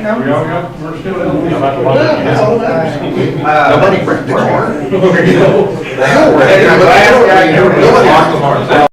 We're still in. Yeah, that's all that matters. Nobody breaks their heart. There you go. Nobody lost the heart.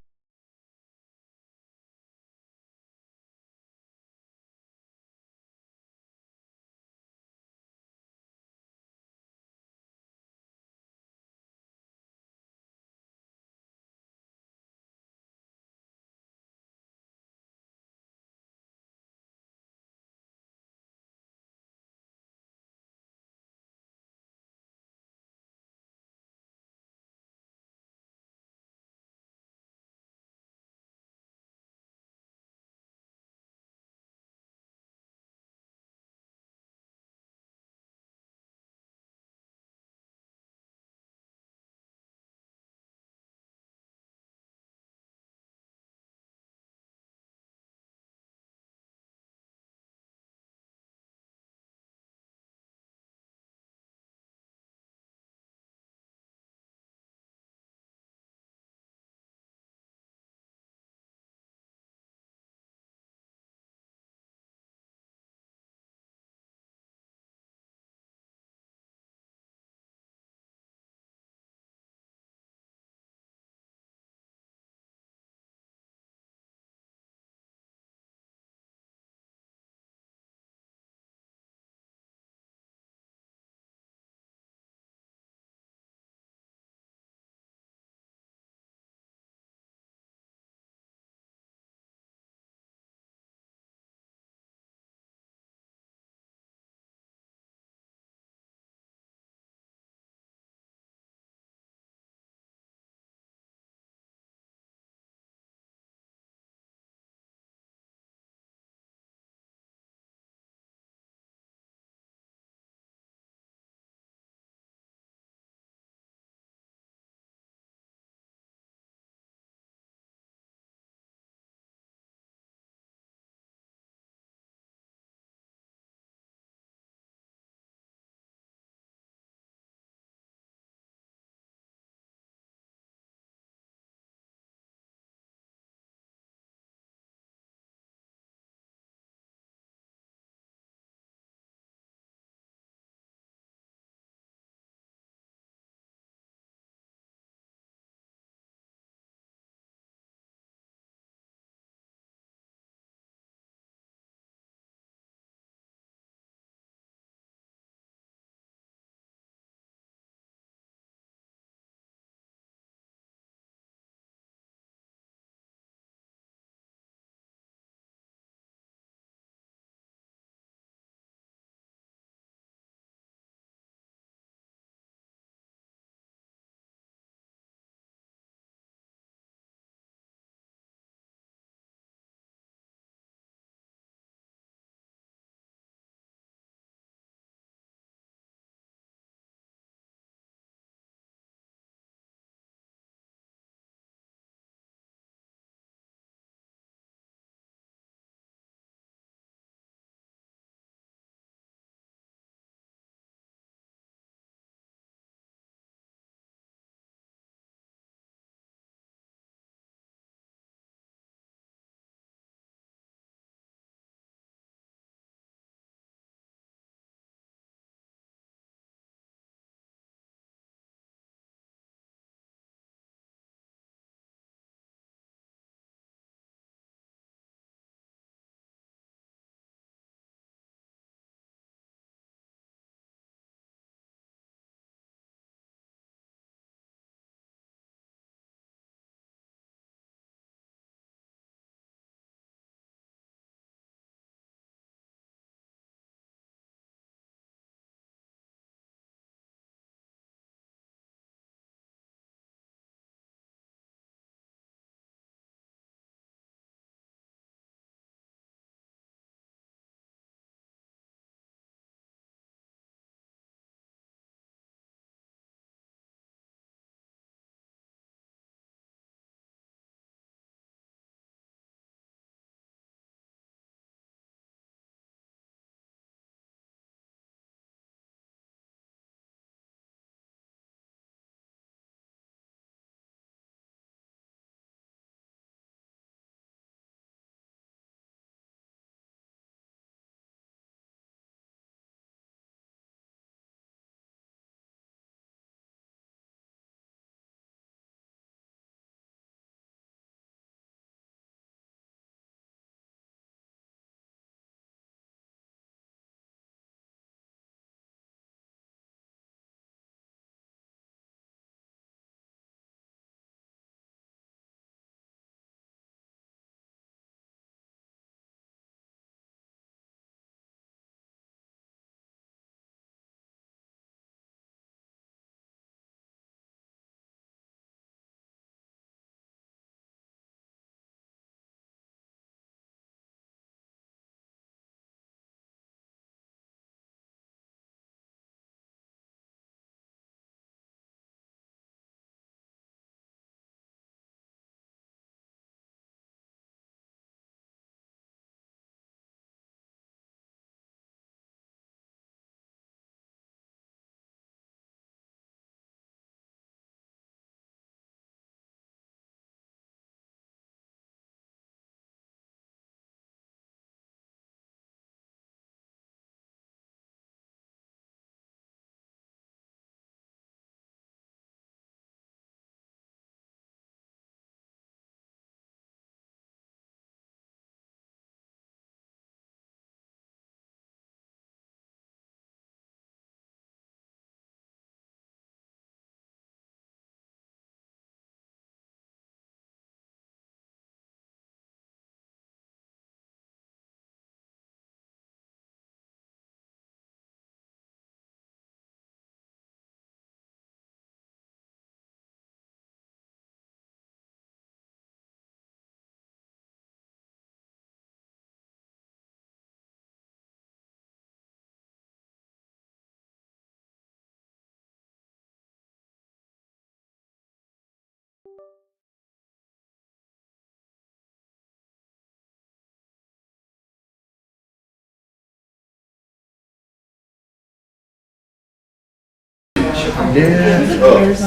Feels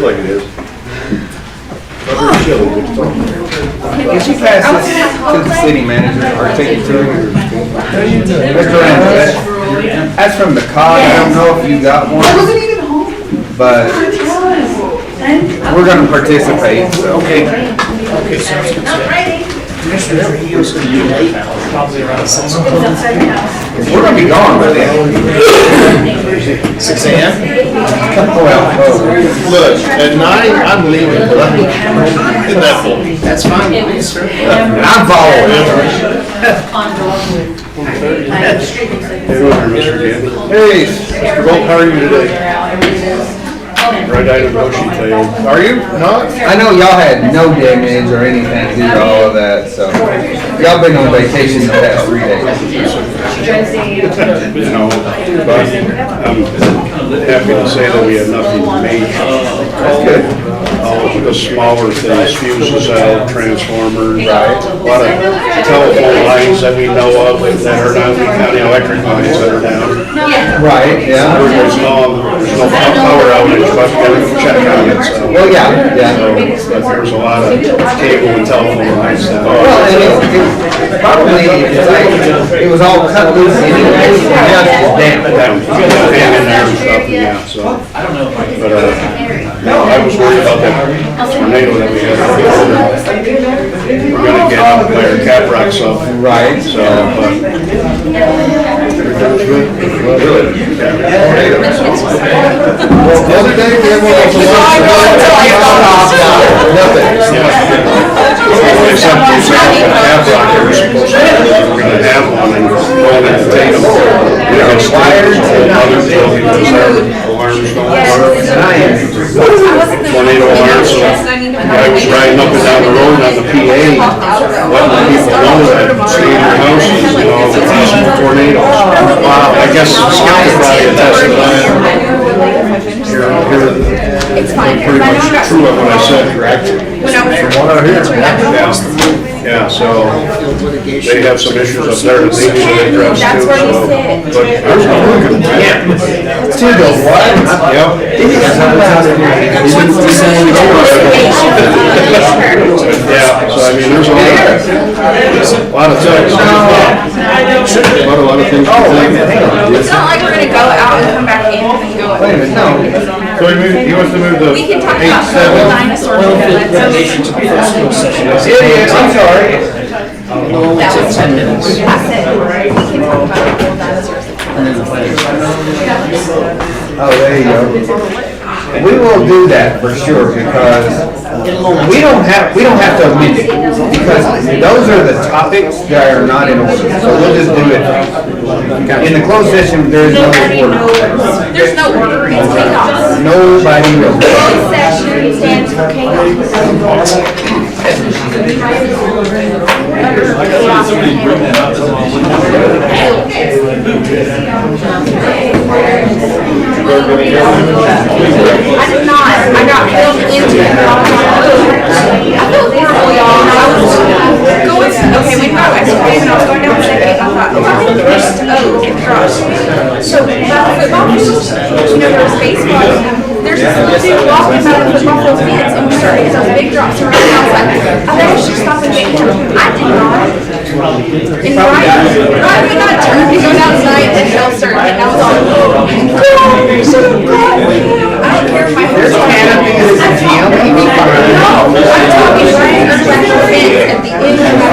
like it is. Did you pass this to the city manager or take it to him? Mr. Randall, that's from the COG. I don't know if you got one, but we're gonna participate, so. Okay, sounds good. Commissioner, he goes to you probably around 6 o'clock. We're gonna be gone by then. 6 a.m.? Well, Look, at 9, I'm leaving, but I'm in that hole. That's fine. I'm following. Hey, Mr. Bolt, how are you today? Right item motion failed. are you? Not? I know y'all had no damage or anything due to all of that, so. Y'all been on vacation the past 3 days. No, but I'm happy to say that we had nothing major. That's good. All of the smaller things, fuses out, transformers, a lot of telephone lines that we know of that are not Lee County electric lines that are down. Right, yeah. There's no power outage, but we gotta check on it, so. Well, yeah, yeah. But there's a lot of cable and telephone lines that Well, and it probably, it was all cut loose anyway, just damn. down, hang in there and stuff, yeah, so. But, I was worried about that tornado that we had. We're gonna get up by our cap rocks up. Right. So, but. Everything's good. Really? Well, the other day, we had one of those. Nothing. They said we set up a cap rock, they were supposed to, we're gonna have one and go in and take them. We got wired to another building because our alarms don't work. Tornado alarm, so I was riding up and down the road on the PA, letting people know that stay in your houses, you know, the possible tornadoes. Wow, I guess Skip could probably attest to that. It's fine. Pretty much true of what I said, correct? From what I hear. Yeah, so they have some issues up there that they need to address too. That's where you So, sit. but ours are looking bad. To the what? Yep. Yeah, so I mean, there's a lot of things. A lot of things to think. It's not like we're gonna go out and come back in and go. Wait a minute, no. So he wants to move the We can talk 8, about 7. dinosaurs. Idiot, I'm sorry. That was 10 minutes. I said, we can talk about the dinosaurs. Oh, there you go. We will do that for sure because we don't have to amend it because those are the topics that are not in order. So we'll just do it. In the closed session, there is no order. There's no order, it's chaos. Nobody knows. Closed session stands for chaos. I did not. I got pulled into it. I felt horrible, y'all. I was going, okay, we got ice cream and I was going down the second. I thought, oh, I think there's get the garage. So, about football field, you know, there was baseball. There's this little dude walking by the football field fence and we started getting those big drops around. And I was like, I bet I should stop and get him. I did not. And right when I turned to go down tonight, the hell started hitting. I was all, God, you should have got him. I don't care if my There's canopy in the gym. No, I'm talking right under the fence at the end of the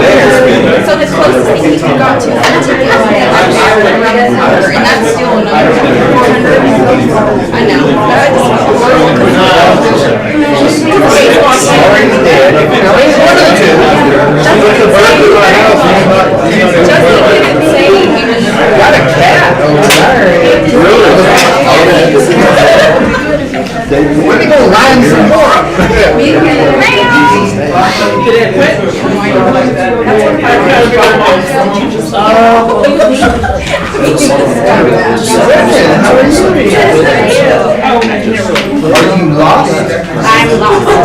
there. So the closest thing we could got to was and that's still another 400. I know. That is Already dead. Now, it's one of the two. Justin didn't say he was. Got a cat over there. We're gonna go line some more up. Are you lost? I'm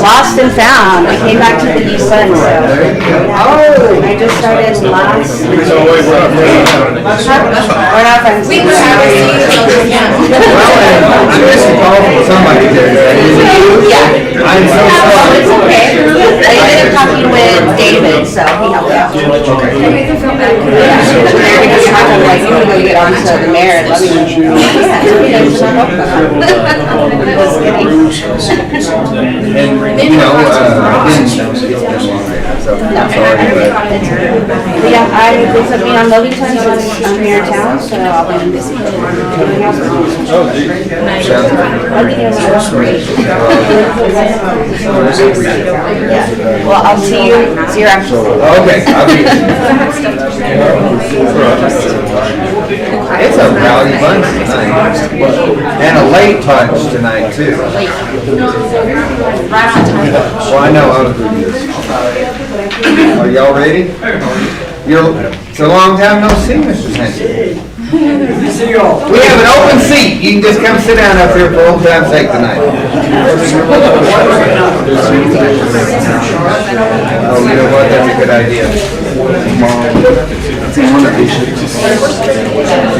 lost and found. I came back to the east side, so. Oh. I just started last. So wait, we're not ready. We're not friends. We were having Well, I missed a call from somebody there. Is it you? Yeah. I'm so sorry. It's okay. I ended up talking with David, so he helped out. Okay. Yeah. They're gonna travel, like, you wanna go get onto the mayor at Lovington. And, you know, I didn't, so I'm sorry, but. Yeah, they put me on Lovington since I'm here in town, so I'll be. Yeah, well, I'll see you after. Okay, I'll be. It's a rowdy bunch tonight, and a late bunch tonight too. Well, I know, are y'all ready? It's a long time no see, Mr. Sanchez. We have an open seat, you can just come sit down up here for old time's sake tonight. Oh, you know what, that's a good idea.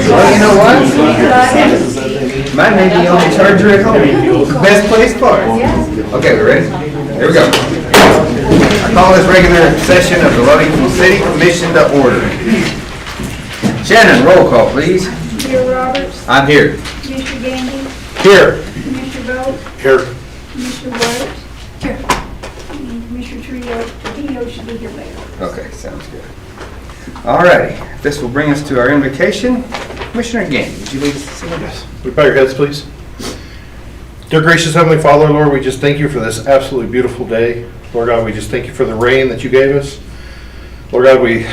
Well, you know what? Mine may be on the charger at home. Best place for it. Okay, we ready? Here we go. I call this regular session of the Lovington City Commission to order. Shannon, roll call, please. Commissioner Roberts, I'm here. Commissioner Gandy, Here. Commissioner Bolt, Here. Commissioner White. Here. And Commissioner Trio should be here later. Okay, sounds good. All righty, this will bring us to our invocation. Commissioner Gandy, would you lead us in this? We bow your heads, please. Dear gracious Heavenly Father, Lord, we just thank you for this absolutely beautiful day. Lord God, we just thank you for the rain that you gave us. Lord God, we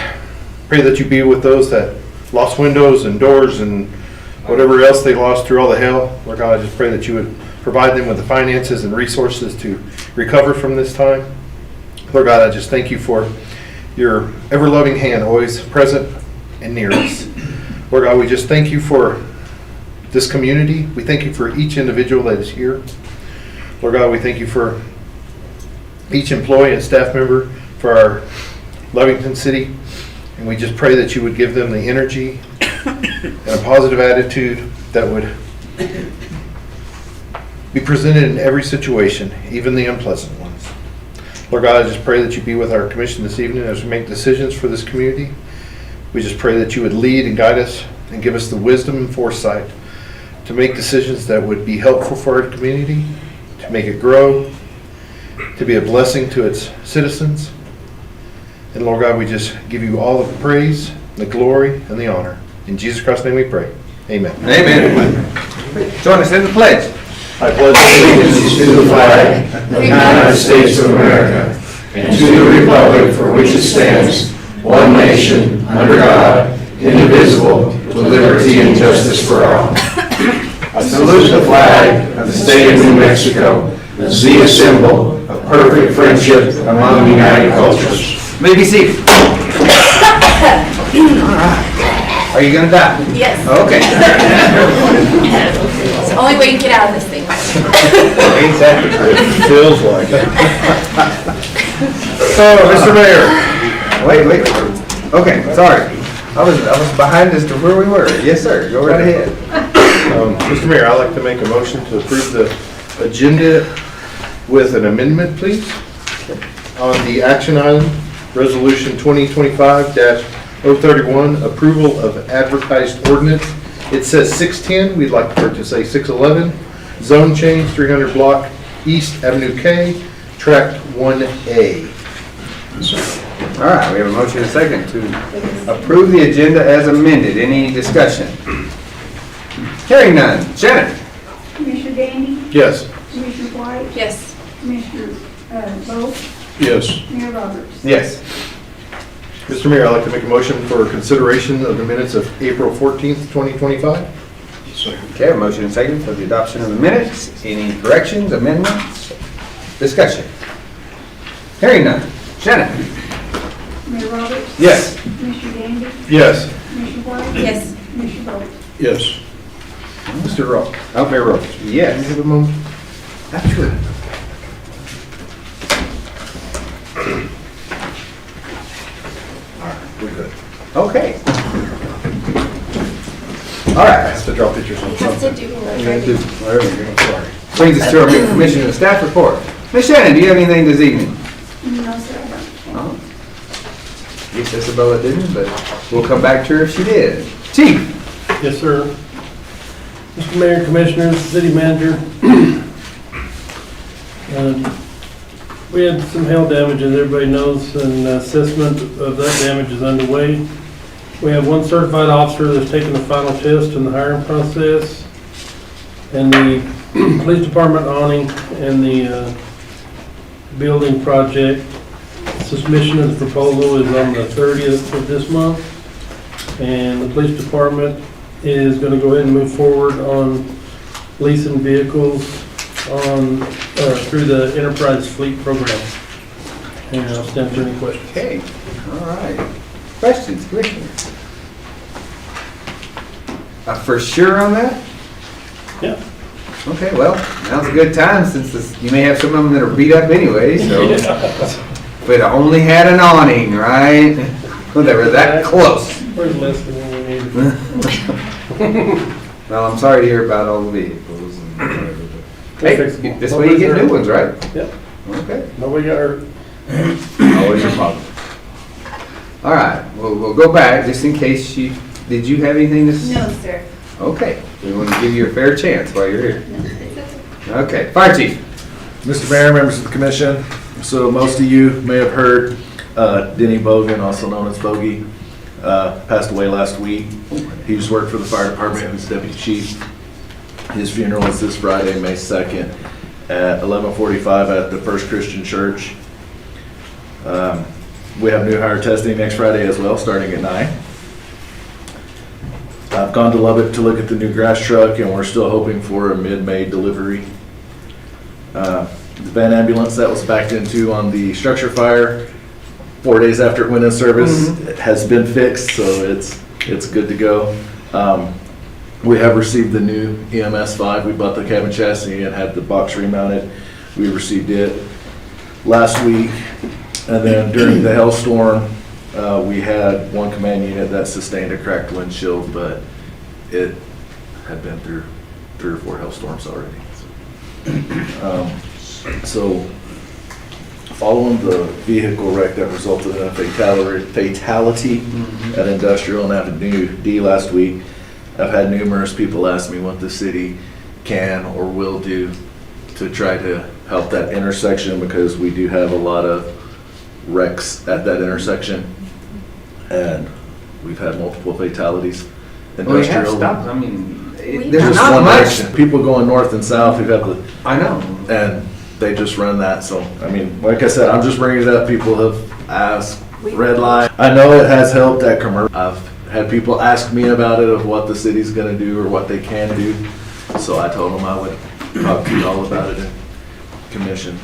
pray that you be with those that lost windows and doors and whatever else they lost through all the hail. Lord God, I just pray that you would provide them with the finances and resources to recover from this time. Lord God, I just thank you for your ever-loving hand always present and near us. Lord God, we just thank you for this community. We thank you for each individual that is here. Lord God, we thank you for each employee and staff member for our Lovington City. And we just pray that you would give them the energy and a positive attitude that would be presented in every situation, even the unpleasant ones. Lord God, I just pray that you be with our commission this evening as we make decisions for this community. We just pray that you would lead and guide us and give us the wisdom and foresight to make decisions that would be helpful for our community, to make it grow, to be a blessing to its citizens. And Lord God, we just give you all the praise, the glory, and the honor. In Jesus Christ's name we pray. Amen. Amen. Join us in the pledge. I pledge allegiance To the flag of the United States of America and to the republic for which it stands, one nation, under God, indivisible, with liberty and justice for all. I salute the flag of the state of New Mexico as the symbol of perfect friendship among united cultures. May be seated. Are you gonna die? Yes. Okay. It's the only way you can get out of this thing. Exactly. feels like it. So, Mr. Mayor. Wait. Okay, sorry. I was behind as to where we were. Yes, sir. Go right ahead. Mr. Mayor, I'd like to make a motion to approve the agenda with an amendment, please. On the action item, Resolution 2025-031, approval of advertised ordinance. It says 610, we'd like for it to say 611. Zone change, 300 block East Avenue K, Tract 1A. All right, we have a motion and a second to approve the agenda as amended. Any discussion? Hearing none. Shannon? Commissioner Gandy, Yes. Commissioner White, Yes. Commissioner Bolt, Yes. Mayor Roberts. Yes. Mr. Mayor, I'd like to make a motion for consideration of the minutes of April 14th, 2025. Okay, a motion and a second for the adoption of the minutes. Any corrections, amendments, discussion? Hearing none. Shannon? Mayor Roberts, Yes. Commissioner Gandy, Yes. Commissioner White. Yes. Commissioner Bolt. Yes. Mr. Rock. Oh, Mayor Roberts. Can you Yes. have a moment? Absolutely. We're good. Okay. All right. Has to draw pictures on something. Brings us to our commission and staff report. Ms. Shannon, do you have anything this evening? No, sir, I don't. Oh. Guess Isabella didn't, but we'll come back to her if she did. Chief? Yes, sir. Mr. Mayor, Commissioners, City Manager. We had some hail damage, as everybody knows, and assessment of that damage is underway. We have one certified officer that's taking the final test in the hiring process. And the police department awning and the building project submission of the proposal is on the 30th of this month. And the police department is going to go ahead and move forward on leasing vehicles on, through the Enterprise Fleet Program. And I'll stand for any questions. Okay, all right. Questions, Commissioner? For sure on that? Yeah. Okay, well, now's a good time since you may have some of them that are beat up anyway, so. If it only had an awning, right? Well, they were that close. We're less than what we need. Well, I'm sorry to hear about all the vehicles. Hey, this way you get new ones, right? Yep. Okay. Nobody got hurt. Always a positive. All right, we'll go back just in case did you have anything to say? No, sir. Okay, we want to give you a fair chance while you're here. Okay, Fire Chief. Mr. Mayor, members of the commission, so most of you may have heard Denny Bogan, also known as Bogey, passed away last week. He just worked for the fire department, he was deputy chief. His funeral is this Friday, May 2nd at 11:45 at the First Christian Church. We have new hire testing next Friday as well, starting at 9. I've gone to Lubbock to look at the new grass truck, and we're still hoping for a mid-May delivery. The van ambulance that was backed into on the structure fire 4 days after it went in service has been fixed, so it's good to go. We have received the new EMS 5. We bought the cabin chassis and had the box remounted. We received it last week, and then during the hailstorm, we had one command unit that sustained a cracked windshield, but it had been through 3 or 4 hailstorms already. So following the vehicle wreck that resulted in a fatality at Industrial and Avenue D last week, I've had numerous people ask me what the city can or will do to try to help that intersection, because we do have a lot of wrecks at that intersection, and we've had multiple fatalities. Well, we have Industrial, stopped, I mean, there's just not one much. direction. People going north and south who have the, I know. and they just run that. So, I mean, like I said, I'm just bringing it up. People have asked, red light. I know it has helped at commercial. I've had people ask me about it, of what the city's gonna do or what they can do. So I told them I would talk to you all about it in commission.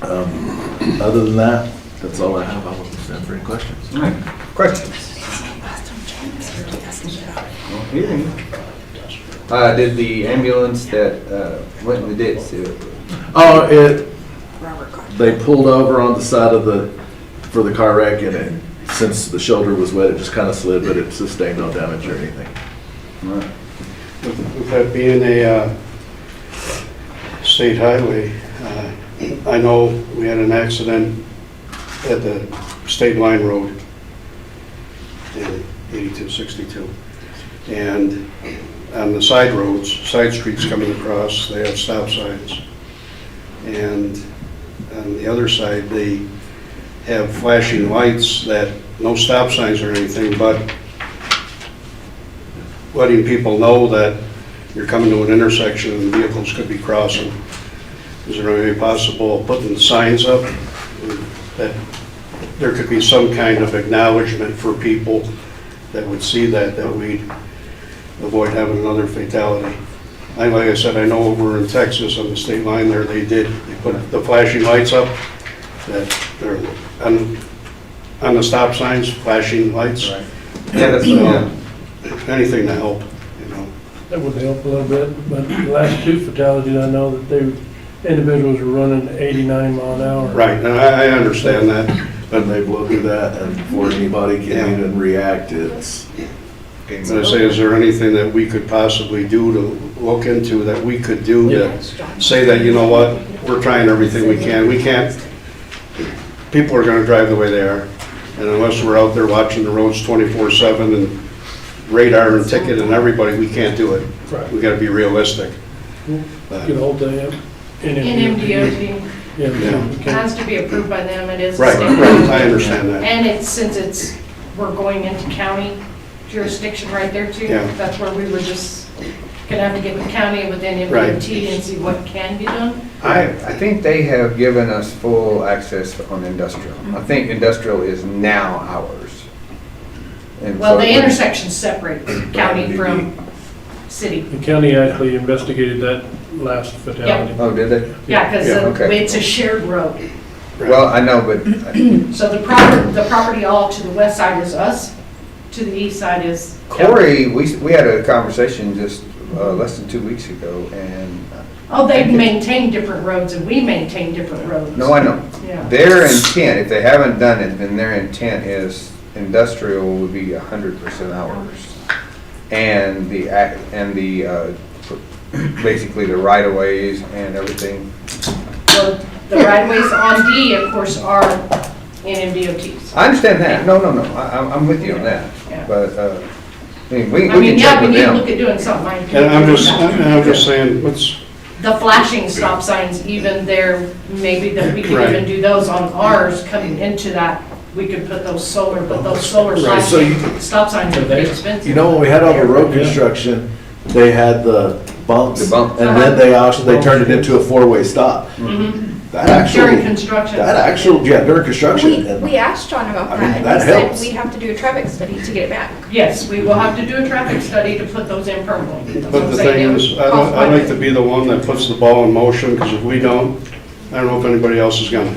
Other than that, that's all I have. I will stand for any questions. All right, questions? Hearing. Did the ambulance that went in the ditch, Oh, they pulled over on the side of for the car wreck, and since the shoulder was wet, it just kind of slid, but it sustained no damage or anything. With that being a state highway, I know we had an accident at the State Line Road in 8262. And on the side roads, side streets coming across, they have stop signs. And on the other side, they have flashing lights that, no stop signs or anything, but letting people know that you're coming to an intersection and vehicles could be crossing. Is there any possible putting signs up that there could be some kind of acknowledgement for people that would see that we'd avoid having another fatality? Like I said, I know over in Texas on the state line there, they put the flashing lights up, that they're on the stop signs, flashing lights. Right. Yeah, that's anything to help, you know. That would help a little bit, but the last 2 fatalities, I know that individuals were running 89 mile an hour. Right, and I understand that, And they've looked at that, and before anybody can even react, it's. So I say, is there anything that we could possibly do to look into, that we could do to say that, you know what, we're trying everything we can. We can't, people are gonna drive the way they are. And unless we're out there watching the roads 24/7 and radar and ticket and everybody, we can't do it. Right. We gotta be realistic. Get a hold of them. NMDOT. Yeah. It has to be approved by them, it is a Right, state right, road. I understand that. And we're going into county jurisdiction right there too. Yeah. That's where we were just gonna have to get the county with NMDOT Right. and see what can be done. I think they have given us full access on industrial. I think industrial is now ours. And Well, so the it would- intersection separates county from city. The county actually investigated that last fatality. Oh, did they? Yeah, because Yeah, okay. it's a shared road. Well, I know, but So the property all to the west side is us, to the east side is. Corey, we had a conversation just less than 2 weeks ago, and, Oh, they maintain different roads and we maintain different roads. no, I know. Yeah. Their intent, if they haven't done it, then their intent is industrial would be 100% ours. And basically the right-of-ways and everything. Well, the right-of-ways on D, of course, are NMDOT's. I understand that. No, I'm with you on that. Yeah. But, I mean, we I mean, can yeah, check we with need to them. look at doing something like. And I'm just saying, let's, The flashing stop signs, even there, maybe that we could Right. even do those on ours coming into that. We could put those solar, but those solar Right, so flashing you- stop signs are pretty expensive. You know, when we had all the road construction, they had the bumps. The bumps. And then they turned it into a four-way stop. That During actually, construction. during construction. and- We asked John about I that, mean, and that he said helps. we'd have to do a traffic study to get it back. Yes, we will have to do a traffic study to put those in permanently. That's what but I'm the saying. thing It is, would cost I'd like to money. be the one that puts the ball in motion, because if we don't, I don't know if anybody else is gonna.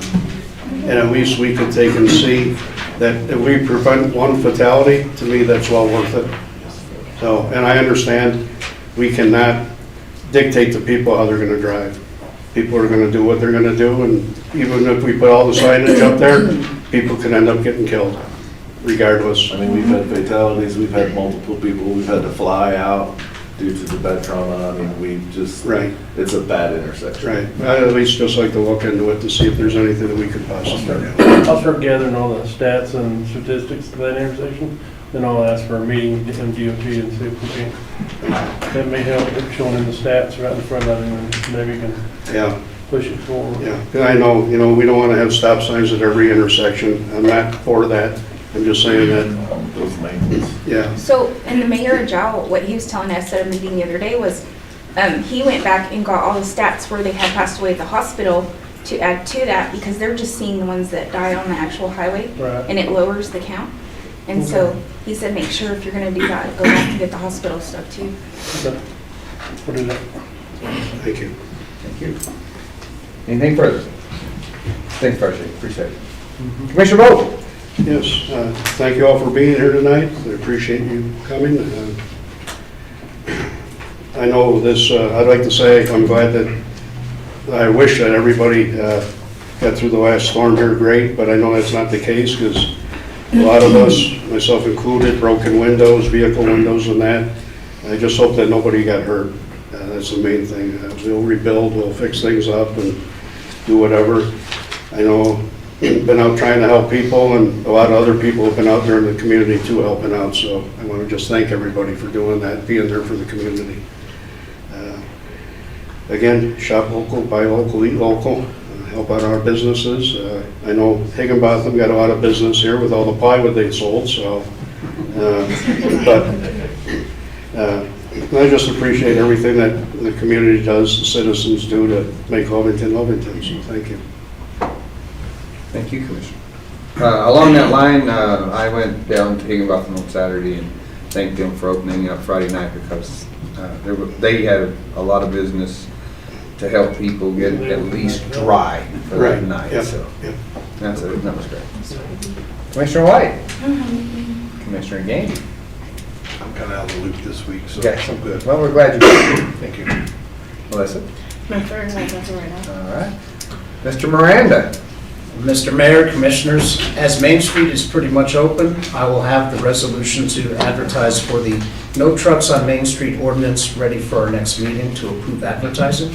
And at least we could take and see that if we prevent one fatality, to me, that's well worth it. So, and I understand, we cannot dictate to people how they're gonna drive. People are gonna do what they're gonna do, and even if we put all the signage up there, people could end up getting killed, regardless. I mean, we've had fatalities, we've had multiple people, we've had to fly out due to the bed trauma. I mean, we just, Right. it's a bad intersection. Right, I'd at least just like to look into it to see if there's anything that we could possibly do. I'll start gathering all the stats and statistics to that intersection, then I'll ask for a meeting with the MDOT and see if we can, that may help, showing in the stats right in front of them, and maybe we can Yeah, push it forward. yeah, and I know, we don't want to have stop signs at every intersection, I'm not for that, I'm just saying that, Those maintenance. yeah, So, and the mayor of Jow, what he was telling us at a meeting the other day was, he went back and got all the stats where they had passed away at the hospital to add to that, because they're just seeing the ones that died on the actual highway, Right. and it lowers the count. And so, he said, make sure if you're gonna do that, go back and get the hospital stuff too. Okay. We'll do that. thank you. Thank you. Anything further? Thanks, Percy, appreciate it. Commissioner Bowe? Yes, thank you all for being here tonight, I appreciate you coming. I know this, I'd like to say, I'm glad that, I wish that everybody got through the last storm here great, but I know that's not the case, because a lot of us, myself included, broken windows, vehicle windows and that. I just hope that nobody got hurt. That's the main thing. We'll rebuild, we'll fix things up and do whatever. I know, been out trying to help people, and a lot of other people have been out there in the community too, helping out. So I want to just thank everybody for doing that, being there for the community. Again, shop local, buy local, eat local, help out our businesses. I know Higginbotham got a lot of business here with all the plywood they sold, so. But I just appreciate everything that the community does, the citizens do to make Lovington, Lovington, so thank you. Thank you, Commissioner. Along that line, I went down to Higginbotham on Saturday and thanked them for opening up Friday night, because they had a lot of business to help people get at least dry for that Right, night, yep, so yep. that was great. Commissioner White? Commissioner Gaines? I'm kind of out of the loop this week, so Okay. I'm good. Well, we're glad you're here. Thank you. Melissa? My third one, that's right now. All right. Mr. Miranda? Mr. Mayor, Commissioners, as Main Street is pretty much open, I will have the resolution to advertise for the No Trucks on Main Street ordinance ready for our next meeting to approve advertising.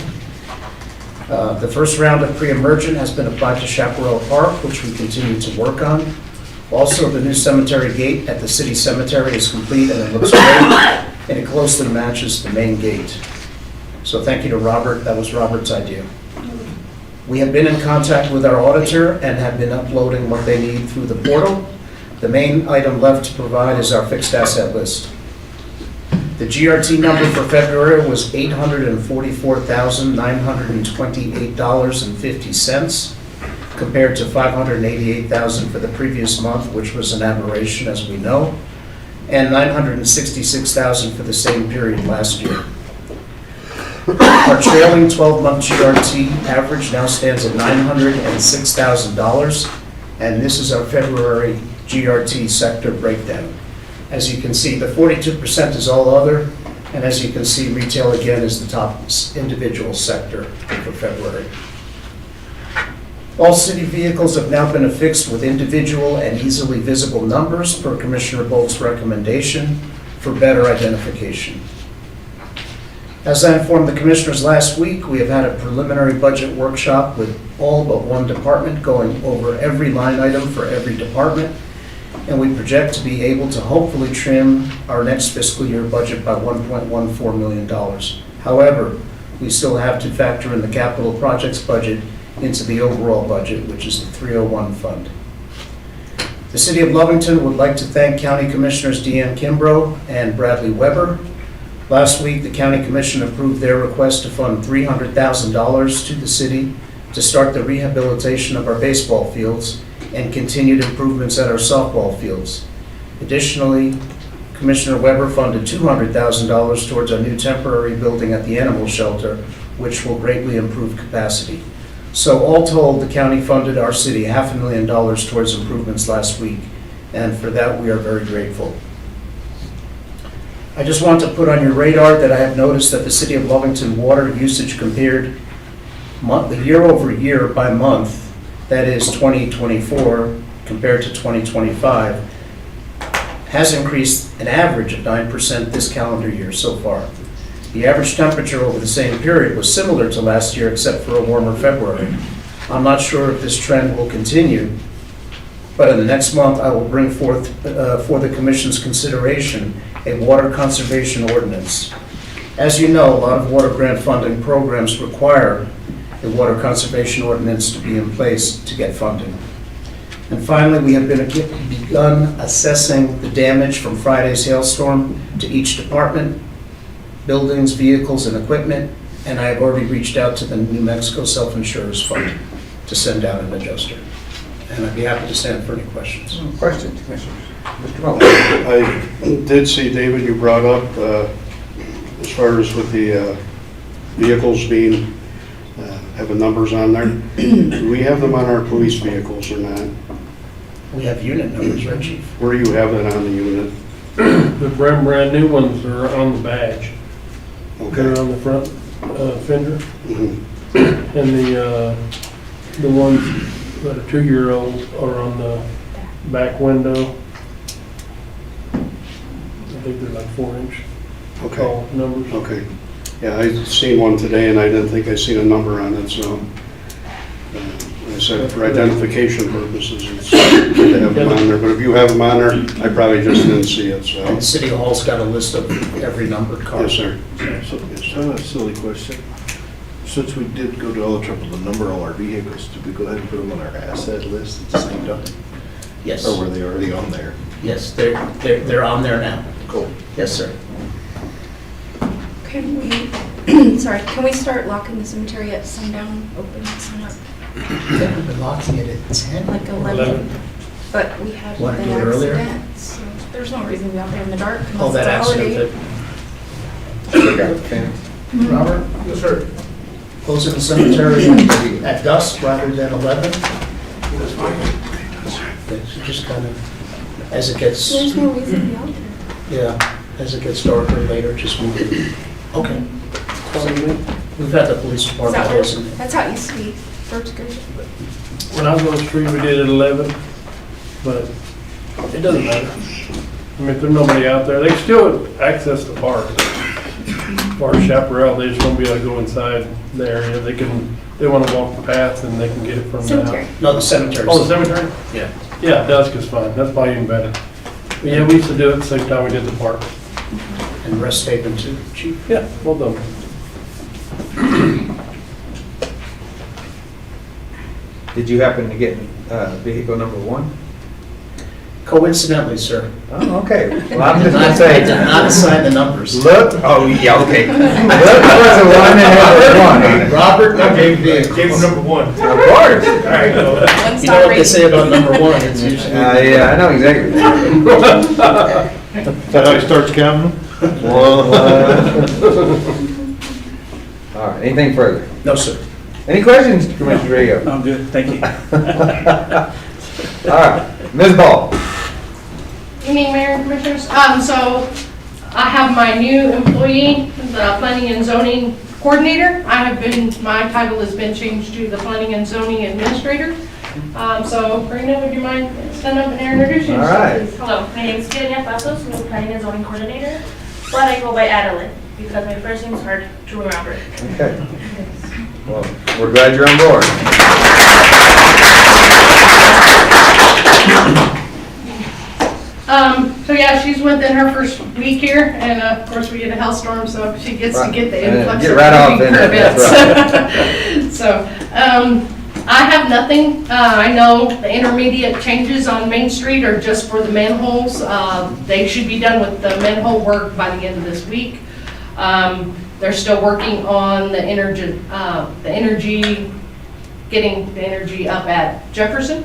The first round of pre-emergent has been applied to Chaparral Park, which we continue to work on. Also, the new cemetery gate at the city cemetery is complete and it looks great, and it closely matches the main gate. So thank you to Robert, that was Robert's idea. We have been in contact with our auditor and have been uploading what they need through the portal. The main item left to provide is our fixed asset list. The GRT number for February was $844,928.50, compared to $588,000 for the previous month, which was an aberration, as we know, and $966,000 for the same period last year. Our trailing 12-month GRT average now stands at $906,000, and this is our February GRT sector breakdown. As you can see, the 42% is all other, and as you can see, retail again is the top individual sector for February. All city vehicles have now been affixed with individual and easily visible numbers per Commissioner Bolt's recommendation for better identification. As I informed the Commissioners last week, we have had a preliminary budget workshop with all but one department going over every line item for every department, and we project to be able to hopefully trim our next fiscal year budget by $1.14 million. However, we still have to factor in the capital projects budget into the overall budget, which is the 301 fund. The City of Lovington would like to thank County Commissioners Deanne Kimbrough and Bradley Weber. Last week, the County Commission approved their request to fund $300,000 to the city to start the rehabilitation of our baseball fields and continued improvements at our softball fields. Additionally, Commissioner Weber funded $200,000 towards our new temporary building at the animal shelter, which will greatly improve capacity. So all told, the county funded our city $500,000 towards improvements last week, and for that we are very grateful. I just want to put on your radar that I have noticed that the City of Lovington water usage compared year over year by month, that is 2024 compared to 2025, has increased an average of 9% this calendar year so far. The average temperature over the same period was similar to last year except for a warmer February. I'm not sure if this trend will continue, but in the next month I will bring forth for the Commission's consideration a water conservation ordinance. As you know, a lot of water grant funding programs require a water conservation ordinance to be in place to get funding. And finally, we have begun assessing the damage from Friday's hailstorm to each department, buildings, vehicles, and equipment, and I have already reached out to the New Mexico Self-Insurers Fund to send out an adjuster. And I'd be happy to stand for any questions. Questions, Commissioners? Mr. Bowman? I did see, David, you brought up, as far as with the vehicles being, having numbers on there. Do we have them on our police vehicles or not? We have unit numbers, right, Chief? Where do you have that on the unit? The brand new ones are on the badge. They're Okay. on the front fender. Mhm. And the ones that are 2-year-olds are on the back window. I think they're like 4-inch Okay, tall numbers. okay. Yeah, I seen one today and I didn't think I seen a number on it, so I said for identification purposes, it's good to have them on there. But if you have them on there, I probably just didn't see it, so. And City Hall's got a list of every numbered car. Yes, sir. So, I have a silly question. Since we did go to all the trouble to number all our vehicles, did we go ahead and put them on our asset list at the same time? Yes, Or were they already on there? yes, they're on there now. Cool. Yes, sir. Can we, sorry, can we start locking the cemetery at sundown, open sun up, We've been locking it at 10. like 11? But we had Want to an do it earlier? accident, so there's no reason to be out there in the dark. Oh, unless that it's a holiday. accident. Robert? Yes, sir. Closing the cemetery at dusk rather than 11? That's fine. It's just kind of, as it gets, There's no reason to be out there. yeah, as it gets darker later, just move it. Okay. We've had the police department closing. That's how it used to be. Starts good. When I was on the street, we did it at 11, but it doesn't matter. I mean, if there's nobody out there, they can still access the park. As far as chaparral, they just won't be able to go inside the area. They want to walk the path and they can get it from the Cemetery. house. No, the cemetery. Oh, the cemetery? Yeah. Yeah, dusk is fine. That's probably even better. But yeah, we used to do it the same time we did the park. And Rest Haven too, chief. Yeah, well done. Did you happen to get vehicle number 1? Coincidentally, sir. Oh, okay. Well, I'm just I gonna say, did not assign the numbers. look, oh, yeah, okay. Look for the one that has a 1 on it. Robert, Gave him number 1. Of course. All right, go. you know what they say about number 1, it's usually. Yeah, I know exactly. Is that how he starts counting? All right, anything further? No, sir. Any questions, Commissioner Rigo? I'm good, thank you. All right, Ms. Ball. Evening, Mayor and Commissioners. So I have my new employee, the Planning and Zoning Coordinator. My title has been changed to the Planning and Zoning Administrator. So Karina, would you mind stand up and introduce yourself? All right. please? Hello, my name is Kenia Pasos, I'm the Planning and Zoning Coordinator, but I go by Adeline because my first name is hard to remember. Okay. Well, we're glad you're on board. So yeah, she's within her first week here, and of course we get a hailstorm, so she gets to get the influx Get of right off in there, permits. that's So, I have nothing. I know the intermediate changes on Main Street are just for the manholes. They should be done with the manhole work by the end of this week. They're still working on the energy, getting the energy up at Jefferson.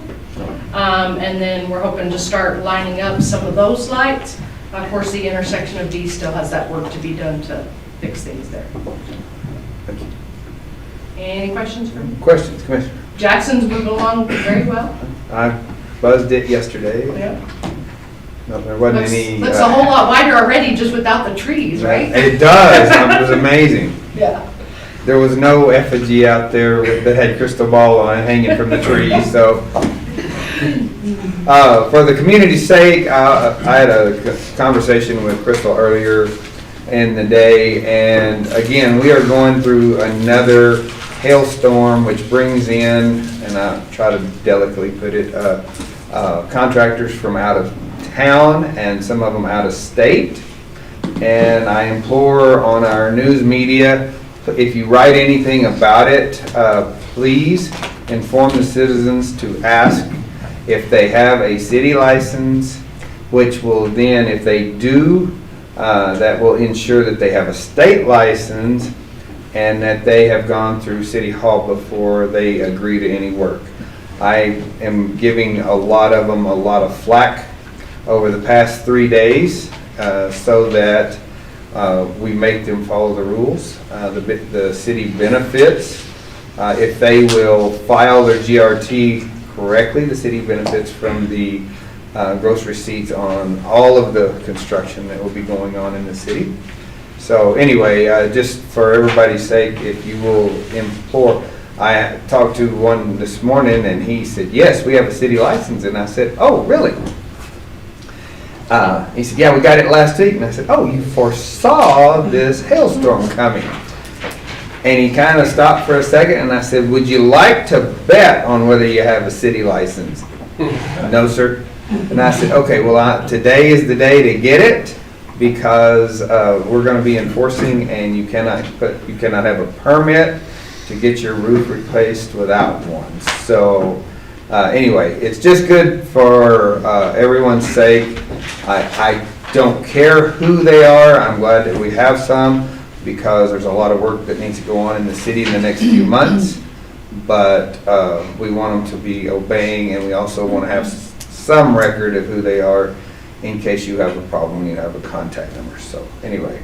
And then we're hoping to start lining up some of those lights. Of course, the intersection of D still has that work to be done to fix things there. Any questions for me? Questions, Commissioner? Jackson's moving along very well. I buzzed it yesterday. Yeah. No, there wasn't Looks, any. looks a whole lot wider already just without the trees, right? It does. It was amazing. Yeah. There was no effigy out there that had crystal ball on it hanging from the trees, so. For the community's sake, I had a conversation with Crystal earlier in the day, and again, we are going through another hailstorm, which brings in, and I try to delicately put it, contractors from out of town and some of them out of state. And I implore on our news media, if you write anything about it, please inform the citizens to ask if they have a city license, which will then, if they do, that will ensure that they have a state license and that they have gone through City Hall before they agree to any work. I am giving a lot of them a lot of flack over the past 3 days so that we make them follow the rules. The city benefits, if they will file their GRT correctly, the city benefits from the gross receipts on all of the construction that will be going on in the city. So anyway, just for everybody's sake, if you will implore, I talked to one this morning and he said, yes, we have a city license. And I said, oh, really? He said, yeah, we got it last week. And I said, oh, you foresaw this hailstorm coming. And he kind of stopped for a second and I said, would you like to bet on whether you have a city license? No, sir. And I said, okay, well, today is the day to get it because we're going to be enforcing and you cannot have a permit to get your roof replaced without one. So anyway, it's just good for everyone's sake. I don't care who they are. I'm glad that we have some because there's a lot of work that needs to go on in the city in the next few months. But we want them to be obeying and we also want to have some record of who they are in case you have a problem, you have a contact number. So anyway,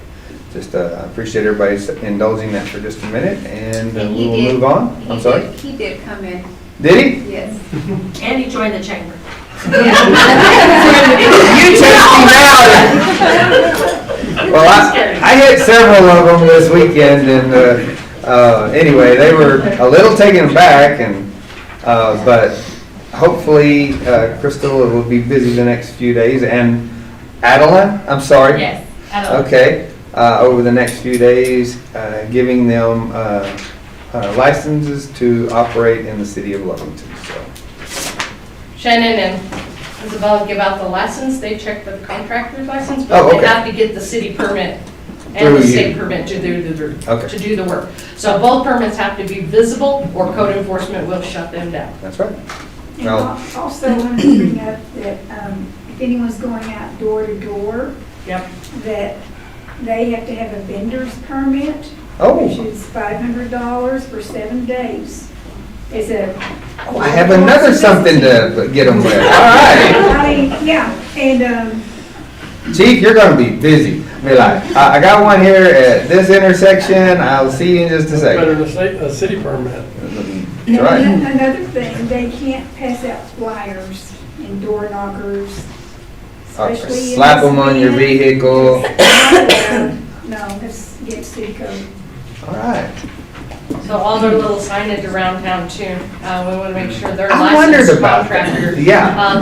just I appreciate everybody indulging that for just a minute and we will move on. I'm sorry? He did come in. Did he? Yes. And he joined the chamber. You test him out. Well, I hit several of them this weekend and Anyway, they were a little taken aback and, but hopefully, Crystal will be busy the next few days and Adeline, I'm sorry. Yes, Adeline. Okay, over the next few days, giving them licenses to operate in the city of Lovington, so. Shannon and Isabel give out the license, they check the contractor's license, Oh, but okay. they have to get the city permit and Through the you. state permit to do Okay. the work. So both permits have to be visible or code enforcement will shut them down. That's right. And Well- also, I want to bring up that if anyone's going out door to door, Yep. that they have to have a vendor's permit, which Oh, is $500 for 7 days. It's a. I have another something to get them with. All right. I mean, yeah, and, Chief, you're gonna be busy. Be like, I got one here at this intersection, I'll see you in just a Better second. than a city permit. That's right. another thing, they can't pass out flyers and door knockers, especially in Slap this them on your event. vehicle. No, that's against city code. All right. So all their little signage around town too, we want to make sure they're I wondered licensed about contractor. that. Yeah.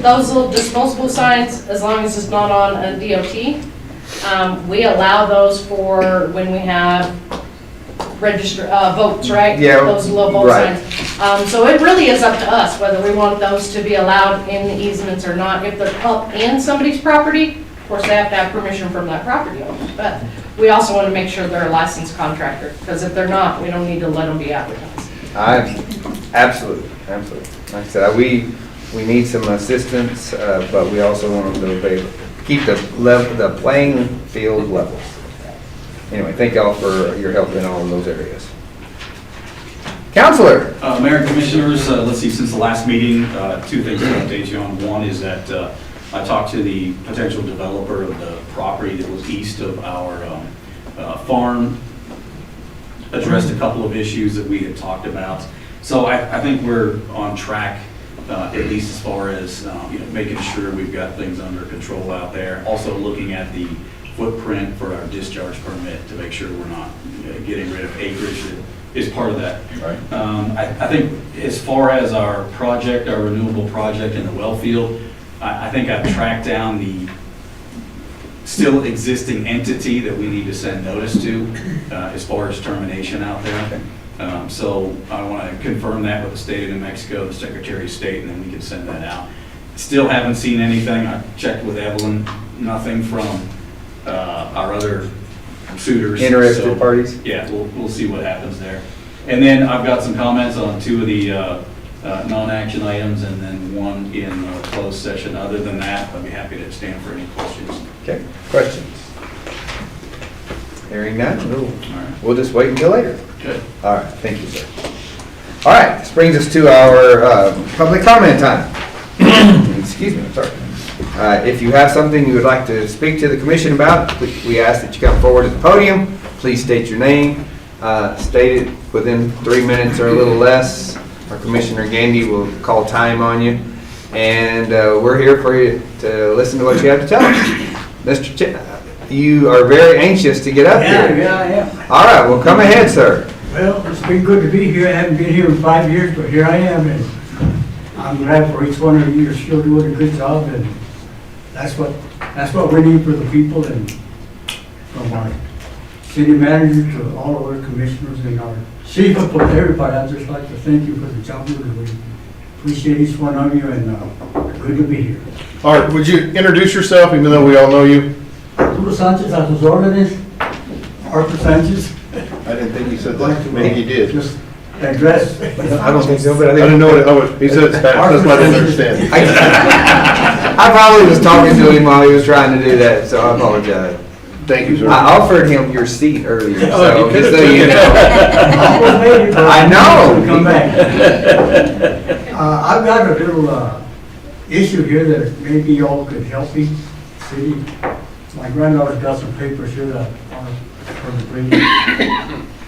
Those little disposable signs, as long as it's not on a DOT, we allow those for when we have votes, right? Yeah, Those little vote right. signs. So it really is up to us whether we want those to be allowed in the easements or not. If they're up in somebody's property, of course, they have to have permission from that property owner. But we also want to make sure they're a licensed contractor, because if they're not, we don't need to let them be advertised. Absolutely. Like I said, we need some assistance, but we also want them to be able to keep the playing field level. Anyway, thank y'all for your help in all of those areas. Counselor? Mayor and Commissioners, let's see, since the last meeting, two things to update you on. One is that I talked to the potential developer of the property that was east of our farm, addressed a couple of issues that we had talked about. So I think we're on track, at least as far as making sure we've got things under control out there. Also looking at the footprint for our discharge permit to make sure we're not getting rid of acreage that is part of that. Right. I think as far as our project, our renewable project in the well field, I think I've tracked down the still existing entity that we need to send notice to as far as termination out there. So I want to confirm that with the state of New Mexico, the Secretary of State, and then we can send that out. Still haven't seen anything. I checked with Evelyn, nothing from our other suitors. Interested So, parties? Yeah, we'll see what happens there. And then I've got some comments on two of the non-action items and then one in closed session. Other than that, I'd be happy to stand for any questions. Okay, questions? Hearing none, All right. we'll just wait until later. Good. All right, thank you, sir. All right, this brings us to our public comment time. Excuse me, I'm sorry. If you have something you would like to speak to the commission about, we ask that you come forward to the podium. Please state your name. State it within 3 minutes or a little less. Our Commissioner Gandy will call time on you. And we're here for you to listen to what you have to tell us. Mr. You are very anxious to get up here. Yeah, I am. All right, well, come ahead, sir. Well, it's been good to be here. I haven't been here in 5 years, but here I am, and I'm glad for each one of you. You're still doing a good job, and that's what we need for the people, and from our city manager to all of our commissioners and our chief of police, everybody. I'd just like to thank you for the job you're doing. Appreciate each one of you, and good to be here. All right, would you introduce yourself, even though we all know you? Arturo Sanchez, a sus órdenes. Arthur Sanchez. I didn't think you said that. Maybe you did. Just address. I don't think so, but I didn't know he said it Spanish, that's why I didn't understand. I probably was talking to him while he was trying to do that, so I apologize. Thank you, sir. I offered him your seat earlier, Oh, so you just so could've you took know. I know. Come back. I've got a little issue here that maybe y'all could help me. See, my granddaughter's got some papers here that are for the previous.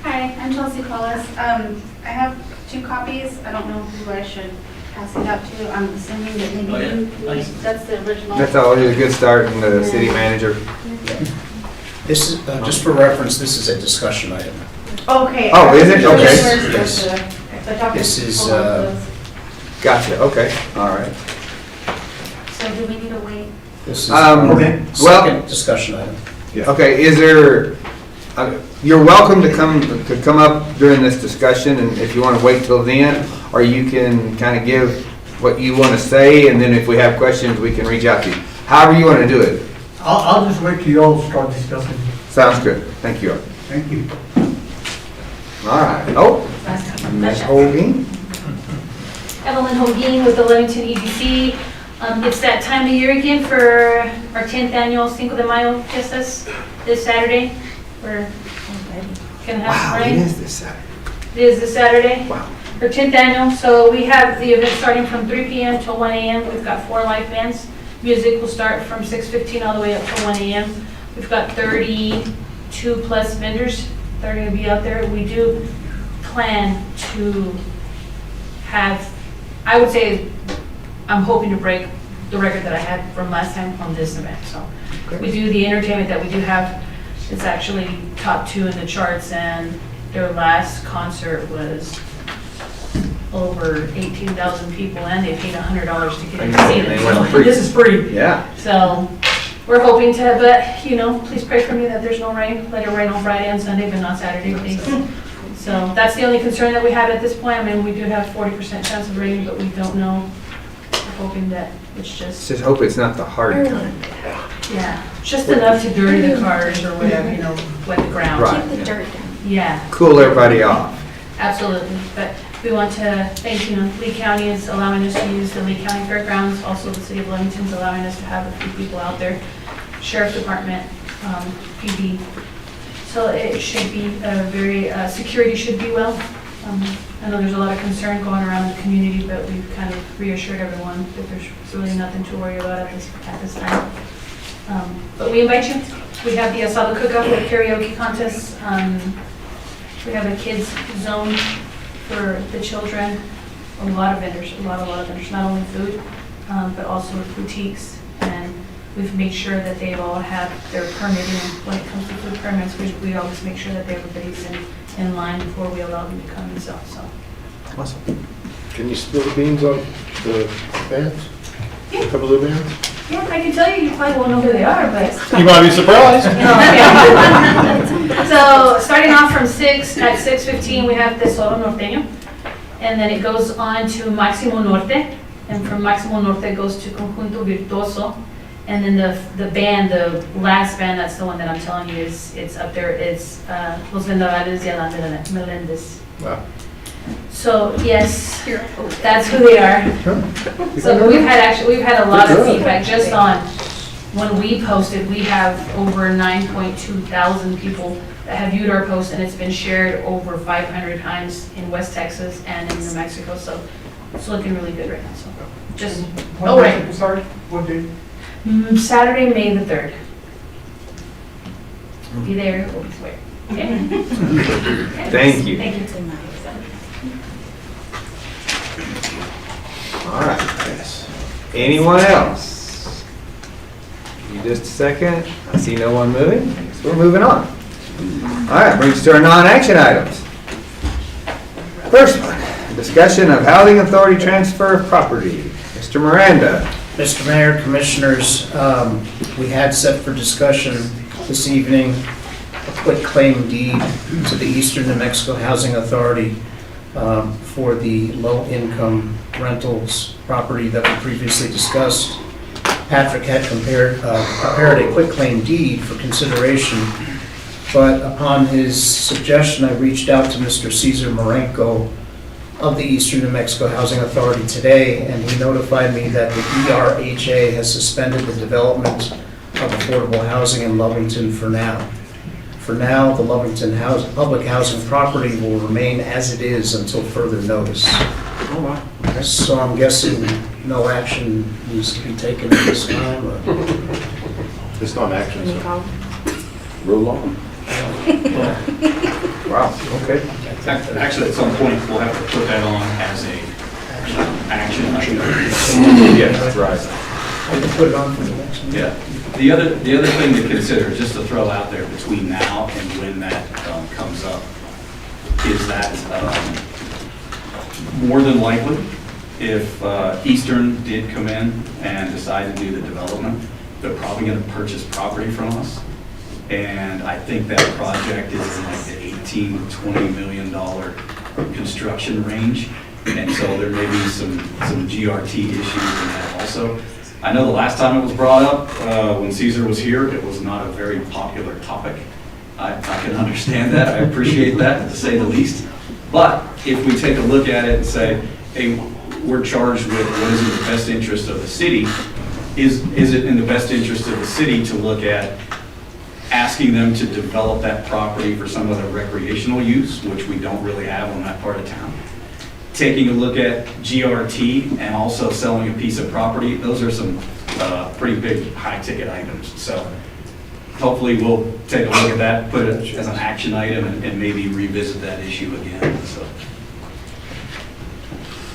Hi, I'm Chelsea Collis. I have 2 copies. I don't know who I should pass it out to. I'm assuming that maybe that's the original. That's always a good start in the city manager. This is, just for reference, this is a discussion item. Okay. Oh, is it? Okay. Yes. This is, Gotcha, okay, all right. So do we need to wait? this is Okay. second discussion item. Okay, is there, you're welcome to come up during this discussion, and if you want to wait till then, or you can kind of give what you want to say, and then if we have questions, we can reach out to you. However you want to do it. I'll just wait till you all start discussing. Sounds good. Thank you. Thank you. All right. Oh, Ms. Hogan? Evelyn Holguin with the Lovington EDC. It's that time of year again for our 10th annual Cinco de Mayo fiestas this Saturday. We're gonna have Wow, it rain. is this Saturday. It is this Saturday. Wow. Our 10th annual, so we have the event starting from 3 p.m. till 1 a.m. We've got 4 live bands. Music will start from 6:15 all the way up till 1 a.m. We've got 32 plus vendors that are gonna be out there. We do plan to have, I would say, I'm hoping to break the record that I had from last time on this event, so. We do the entertainment that we do have, it's actually top 2 in the charts, and their last concert was over 18,000 people, and they paid $100 to get in to see And they it. went So free. this is free. Yeah. So, we're hoping to, but, you know, please pray for me that there's no rain. Let it rain on Friday and Sunday, but not Saturday, please. So, that's the only concern that we have at this point. I mean, we do have 40% chance of rain, but we don't know. We're hoping that it's Just hope it's not the hard time. yeah, just enough to dirty the cars or whatever, you know, wet the ground. Right. Keep the dirt down. Yeah. Cool everybody off. Absolutely, but we want to thank, you know, Lee County is allowing us to use the Lee County Fairgrounds, also the city of Lovington is allowing us to have a few people out there, Sheriff's Department, PD. So it should be a very, security should be well. I know there's a lot of concern going around the community, but we've kind of reassured everyone that there's really nothing to worry about at this time. But we invite you. We have the asado cook-up, the karaoke contest. We have a kids zone for the children. A lot of vendors, a lot of vendors, not only food, but also boutiques. And we've made sure that they all have their permitting. When it comes to food permits, we always make sure that everybody's in line before we allow them to come and sell, so. Awesome. Can you spill the beans on the bands? A couple of the bands? Yeah, I can tell you, you probably won't know who they are, but. You might be surprised. So, starting off from 6:15, we have Tesoro Norteño. And then it goes on to Máximo Norte. And from Máximo Norte it goes to Conjunto Virtuoso. And then the band, the last band, that's the one that I'm telling you is, it's up there, it's Los Vendavales de Alanda Melendez. Wow. So, yes, that's who they are. So we've had a lot of feedback just on, when we posted, we have over 9.2 thousand people that have viewed our post, and it's been shared over 500 times in West Texas and in New Mexico, so it's looking really good right now, so. Just, oh, right. Sorry, what day? Saturday, May the 3rd. Be there, we'll be swear. Okay? Thank you. Thank you. All right. Anyone else? Give me just a second. I see no one moving. I guess we're moving on. All right, brings us to our non-action items. First one, discussion of housing authority transfer of property. Mr. Miranda. Mr. Mayor, Commissioners, we had set for discussion this evening a quit claim deed to the Eastern New Mexico Housing Authority for the low-income rentals property that we previously discussed. Patrick had prepared a quit claim deed for consideration, but upon his suggestion, I reached out to Mr. Cesar Marenko of the Eastern New Mexico Housing Authority today, and he notified me that the ERHA has suspended the development of affordable housing in Lovington for now. For now, the Lovington public housing property will remain as it is until further notice. Oh, wow. Okay. So I'm guessing no action needs to be taken at this time, or? It's not action, so. Roll on. Wow, okay. Actually, at some point, we'll have to put that on as a action item. Yeah, that's right. I can put it on for the next meeting. Yeah. The other thing to consider, just to throw out there between now and when that comes up, is that more than likely, if Eastern did come in and decide to do the development, they're probably going to purchase property from us. And I think that project is in like the $18 to $20 million construction range. And so there may be some GRT issues in that also. I know the last time it was brought up, when Caesar was here, it was not a very popular topic. I can understand that, I appreciate that, to say the least. But if we take a look at it and say, hey, we're charged with what is in the best interest of the city, is it in the best interest of the city to look at asking them to develop that property for some other recreational use, which we don't really have on that part of town? Taking a look at GRT and also selling a piece of property, those are some pretty big high-ticket items. So hopefully we'll take a look at that, put it as an action item, and maybe revisit that issue again, so.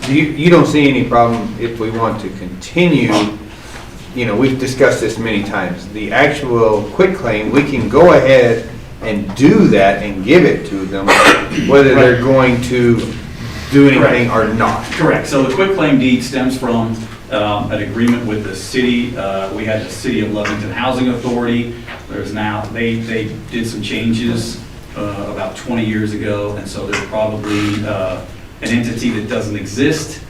You don't see any problem if we want to continue, you know, we've discussed this many times, the actual quitclaim, we can go ahead and do that and give it to them, whether they're going to do anything or not. Correct. So the quitclaim deed stems from an agreement with the city. We had the City of Lovington Housing Authority. There's now, they did some changes about 20 years ago, and so there's probably an entity that doesn't exist.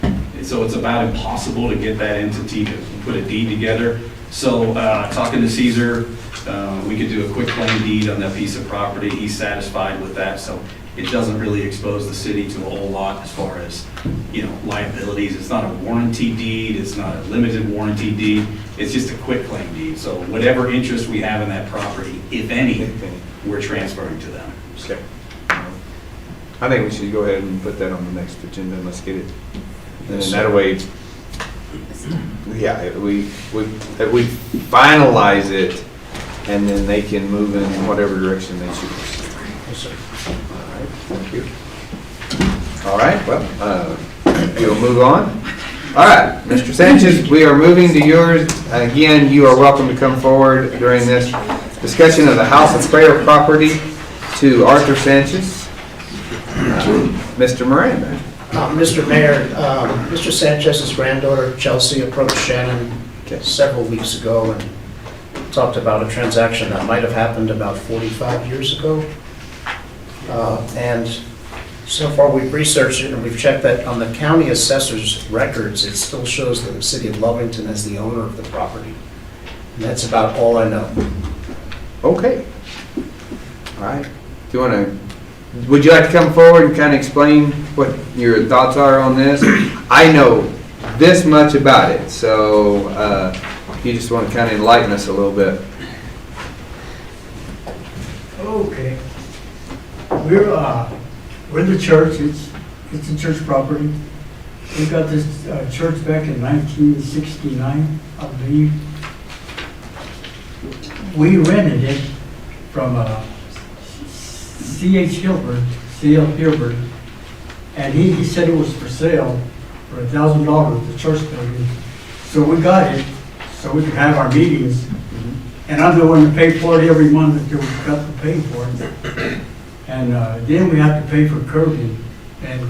So it's about impossible to get that entity to put a deed together. So talking to Caesar, we could do a quitclaim deed on that piece of property. He's satisfied with that, so it doesn't really expose the city to a whole lot as far as, you know, liabilities. It's not a warranty deed, it's not a limited warranty deed, it's just a quitclaim deed. So whatever interest we have in that property, if any, we're transferring to them. Okay. I think we should go ahead and put that on the next agenda and let's get it. And then that way, yeah, we finalize it and then they can move in whatever direction they choose. Yes, sir. All right, thank you. All right, well, we'll move on. All right, Mr. Sanchez, we are moving to yours. Again, you are welcome to come forward during this discussion of the House of Prayer property to Arthur Sanchez. Mr. Miranda. Mr. Mayor, Mr. Sanchez's granddaughter Chelsea approached Shannon several weeks ago and talked about a transaction that might have happened about 45 years ago. And so far we've researched it and we've checked that on the county assessor's records, it still shows that the City of Lovington is the owner of the property. And that's about all I know. Okay. All right. Do you want to, would you like to come forward and kind of explain what your thoughts are on this? I know this much about it, so if you just want to kind of enlighten us a little bit. Okay. We're the church, it's a church property. We got this church back in 1969, I believe. We rented it from C.H. Hilbert, C.L. Hilbert, and he said it was for sale for $1,000, the church building. So we got it, so we could have our meetings. And I'm the one that paid for it every month until we got to pay for it. And then we had to pay for curbing, and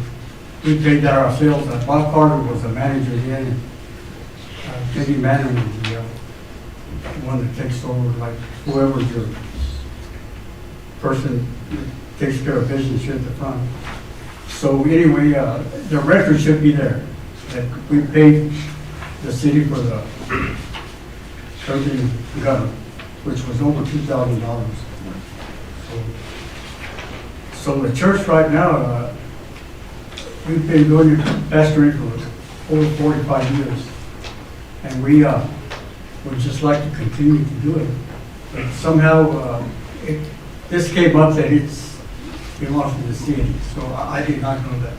we paid that ourselves. Bob Carter was the manager then, and Kenny Manning was the one that takes over, like whoever's your person that takes care of business here at the front. So anyway, the record should be there, that we paid the city for the curbing gutter, which was over $2,000. So the church right now, we've been doing it pastoring for over 45 years. And we would just like to continue to do it. But somehow, this came up that it belongs to the city, so I did not know that.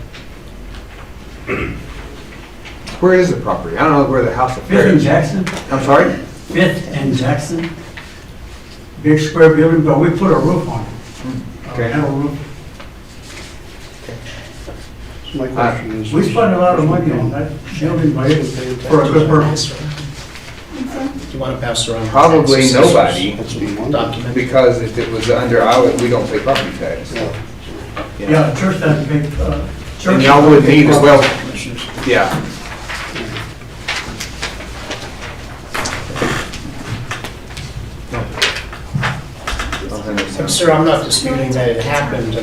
Where is the property? I don't know where the House of Prayer Fifth is. and Jackson. I'm sorry? 5th and Jackson. Big square building, but we put a roof on it. Okay. Metal roof. So my question is. We spent a lot of money on that building for a good purpose. Do you want to pass around? Probably nobody, Document. because if it was under our, we don't pay property tax. Yeah, church doesn't pay, church. And y'all would need as well, yeah. Sir, I'm not disputing that it happened,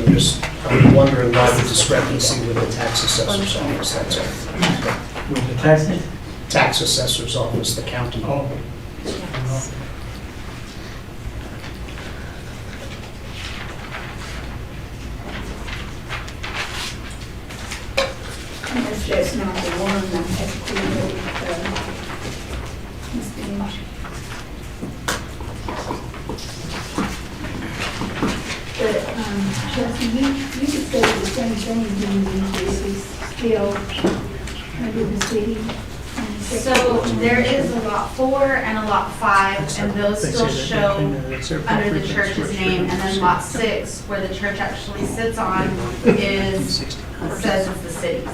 I'm wondering why the discrepancy with the tax assessor's office, that's all. With the taxes? Tax assessor's office, the county. Oh. Unless that's not the one that has to be with, Ms. Denise. But, Chelsea, you could say the same thing, when this is still under the city. So there is a lot 4 and a lot 5, and those still show under the church's name, and then lot 6, where the church actually sits on, says it's the city's.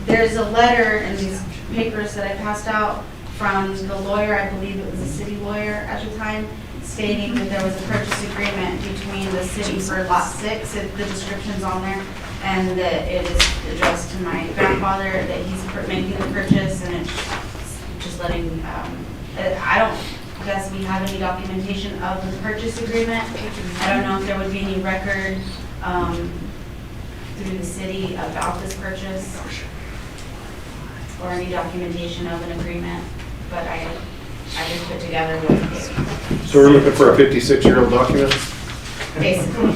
There's a letter in these papers that I passed out from the lawyer, I believe it was a city lawyer at the time, stating that there was a purchase agreement between the city for lot 6, the description's on there, and that it is addressed to my grandfather, that he's making the purchase, and it's just letting, I don't guess we have any documentation of the purchase agreement. I don't know if there would be any record through the city about this purchase, or any documentation of an agreement, but I just put together what So we're looking for a 56-year-old document? basically.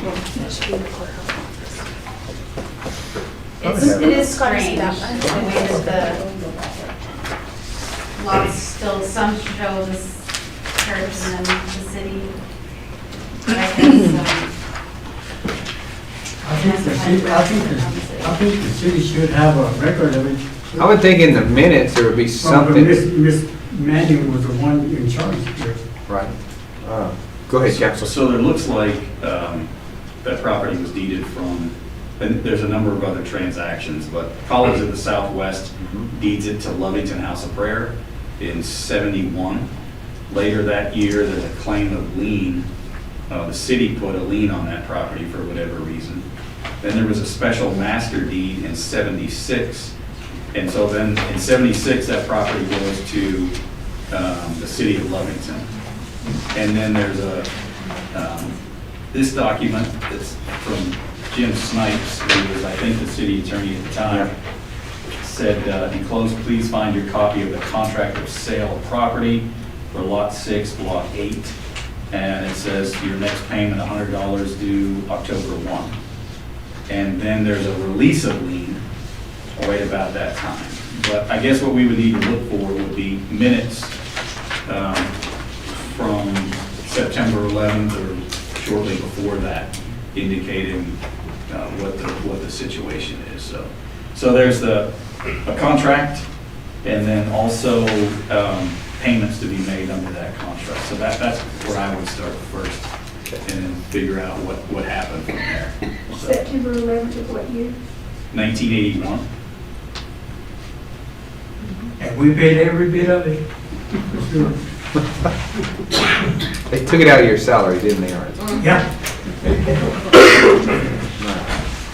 It is strange, the way that the lots still, some show this church and then the city. But I guess, I think the city should have a record of it. I would think in the minutes there would be something. Miss Manning was the one in charge here. Right. Go ahead, Council. So there looks like that property was deeded from, and there's a number of other transactions, but College of the Southwest deeds it to Lovington House of Prayer in '71. Later that year, there's a claim of lien. The city put a lien on that property for whatever reason. Then there was a special master deed in '76. And so then in '76, that property goes to the city of Lovington. And then there's this document that's from Jim Snipes, who was, I think, the city attorney at the time, said, enclosed, please find your copy of the contract of sale of property for lot 6, block 8. And it says your next payment, $100 due October 1. And then there's a release of lien right about that time. But I guess what we would need to look for would be minutes from September 11th or shortly before that, indicating what the situation is. So there's a contract, and then also payments to be made under that contract. So that's where I would start first, and then figure out what happened from there. So, September 11th of what year? 1981. And we paid every bit of it. For sure. They took it out of your salary, didn't they, Art? Yeah.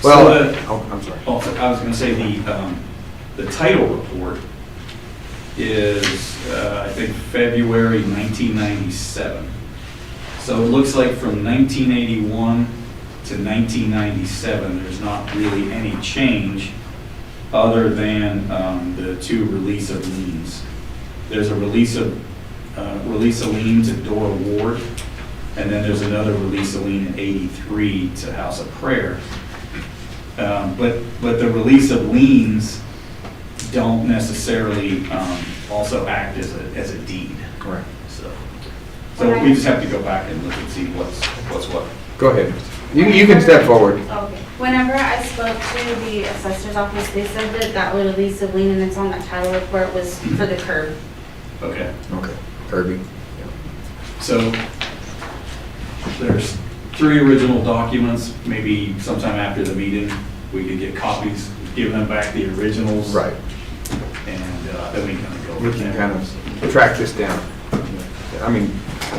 Well, So, I'm sorry. Also, I was going to say the title report is, I think, February 1997. So it looks like from 1981 to 1997, there's not really any change other than the 2 release of liens. There's a release of lien to Dora Ward, and then there's another release of lien in '83 to House of Prayer. But the release of liens don't necessarily also act as a deed. Correct. So we just have to go back and look and see what's what. Go ahead. You can step forward. Okay. Whenever I spoke to the assessor's office, they said that that release of lien, and it's on that title report, was for the curb. Okay. Okay. Kirby. So there's 3 original documents. Maybe sometime after the meeting, we could get copies, give them back the originals. Right. And then we kind of go. We can kind of track this down. I mean,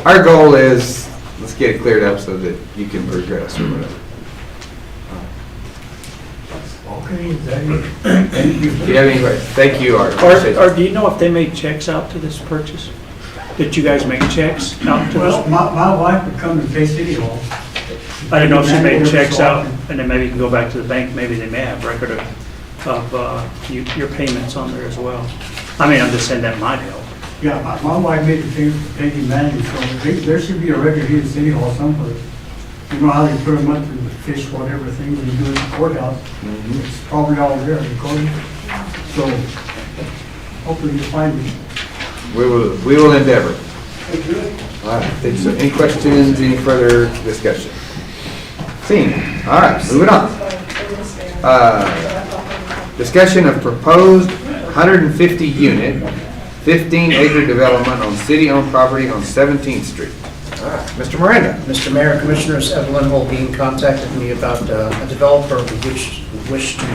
our goal is, let's get it cleared up so that you can progress or whatever. Okay, is that it? Thank you. Do you have any questions? Thank you, Art. Appreciate it. Or do you know if they made checks out to this purchase? Did you guys make checks out to Well, this? my wife would come and pay City Hall. I didn't know if she made checks out, and then maybe you can go back to the bank, maybe they may have record of your payments on there as well. I mean, I'm just saying that might help. Yeah, my wife made the payment for Peggy Manning, so there should be a record here at City Hall somewhere. You know how they put them up through the fish, whatever thing when you do it at the courthouse? It's probably all there recorded. So hopefully you'll find it. We will endeavor. All right, thank you, sir. Any questions, any further discussion? Seeing none. All right, moving on. Discussion of proposed 150 unit, 15-acre development on city-owned property on 17th Street. All right, Mr. Miranda. Mr. Mayor, Commissioners, Evelyn Holbein contacted me about a developer which wish to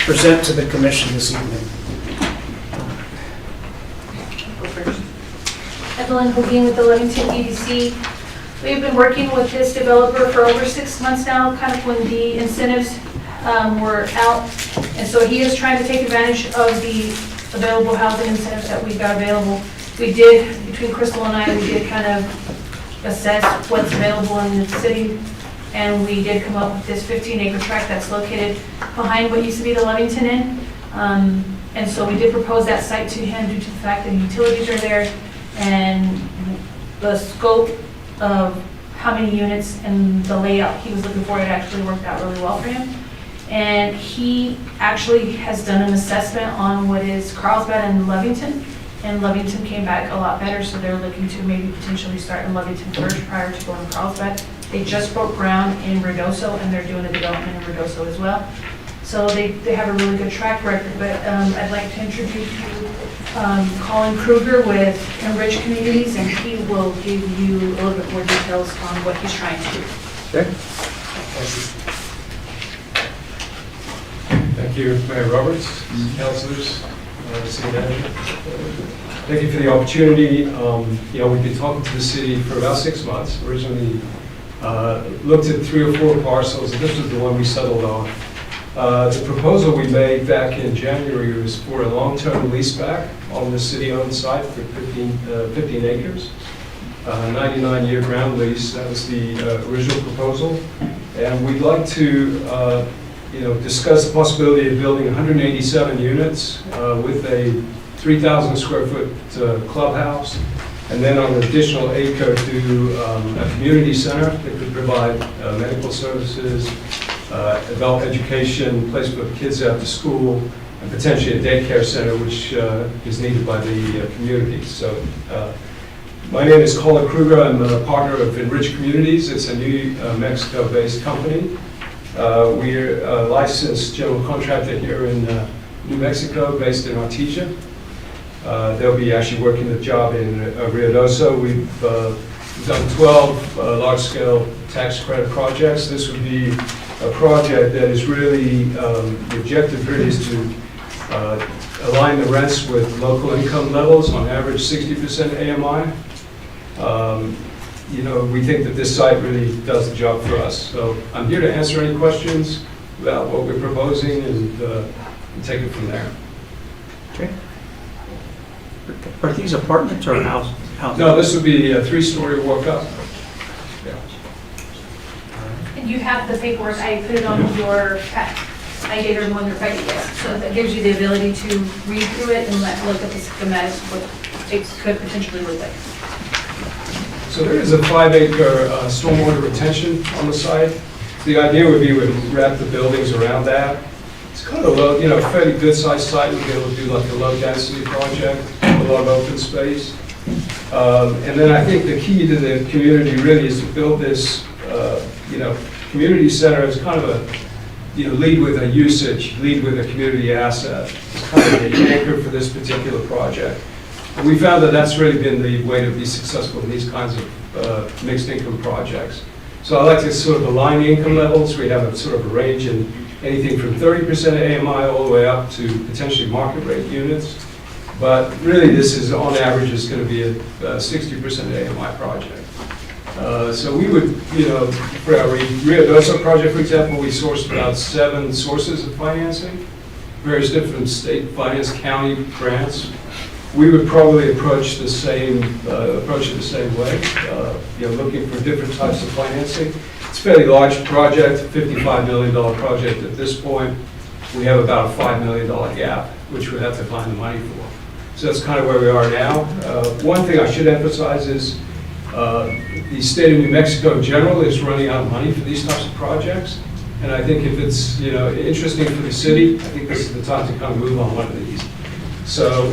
present to the commission this evening. Evelyn Hogan with the Lovington EDC. We've been working with this developer for over 6 months now, kind of when the incentives were out. And so he is trying to take advantage of the available housing incentives that we've got available. We did, between Crystal and I, we did kind of assess what's available in the city. And we did come up with this 15-acre tract that's located behind what used to be the Lovington Inn. And so we did propose that site to him due to the fact that utilities are there and the scope of how many units and the layout he was looking for, it actually worked out really well for him. And he actually has done an assessment on what is Carlsbad and Lovington, and Lovington came back a lot better, so they're looking to maybe potentially start in Lovington first prior to going to Carlsbad. They just broke ground in Ruidoso, and they're doing a development in Ruidoso as well. So they have a really good track record, but I'd like to introduce you Colin Kruger with Enrich Communities, and he will give you a little bit more details on what he's trying to do. Okay. Thank you, Mayor Roberts, councilors, city manager. Thank you for the opportunity. We've been talking to the city for about 6 months. Originally looked at 3 or 4 parcels, and this was the one we settled on. The proposal we made back in January was for a long-term leaseback on the city-owned site for 15 acres, 99-year ground lease. That was the original proposal. And we'd like to discuss the possibility of building 187 units with a 3,000 square foot clubhouse, and then on an additional acre to a community center that could provide medical services, adult education, place for kids after school, and potentially a daycare center, which is needed by the community. So my name is Colin Kruger. I'm a partner of Enrich Communities. It's a New Mexico-based company. We're a licensed general contractor here in New Mexico, based in Artesia. They'll be actually working the job in Ruidoso. We've done 12 large-scale tax credit projects. This would be a project that is really, the objective really is to align the rents with local income levels, on average 60% AMI. We think that this site really does the job for us. So I'm here to answer any questions about what we're proposing and take it from there. Okay. Are these apartments or houses? No, this would be a 3-story walk-up. And you have the paperwork, I put it on your pack. I gave everyone their packet, yes. So that gives you the ability to read through it and look at the schematics, what it could potentially look like. So there is a 5-acre stormwater retention on the site. The idea would be we'd wrap the buildings around that. It's kind of a low, fairly good-sized site. We'd be able to do like a low-density project, a lot of open space. And then I think the key to the community really is to build this, community center as kind of a, lead with a usage, lead with a community asset. It's kind of the anchor for this particular project. And we found that that's really been the way to be successful in these kinds of mixed income projects. So I like to sort of align the income levels. We have a sort of a range in anything from 30% AMI all the way up to potentially market rate units. But really this is, on average, is going to be a 60% AMI project. So we would, for our Rio Doso project, for example, we sourced about 7 sources of financing, various different state finance, county grants. We would probably approach it the same way, looking for different types of financing. It's a fairly large project, $55 million project at this point. We have about a $5 million gap, which we have to find the money for. So that's kind of where we are now. One thing I should emphasize is the state of New Mexico in general is running out of money for these types of projects. And I think if it's interesting for the city, I think this is the time to kind of move on one of these. So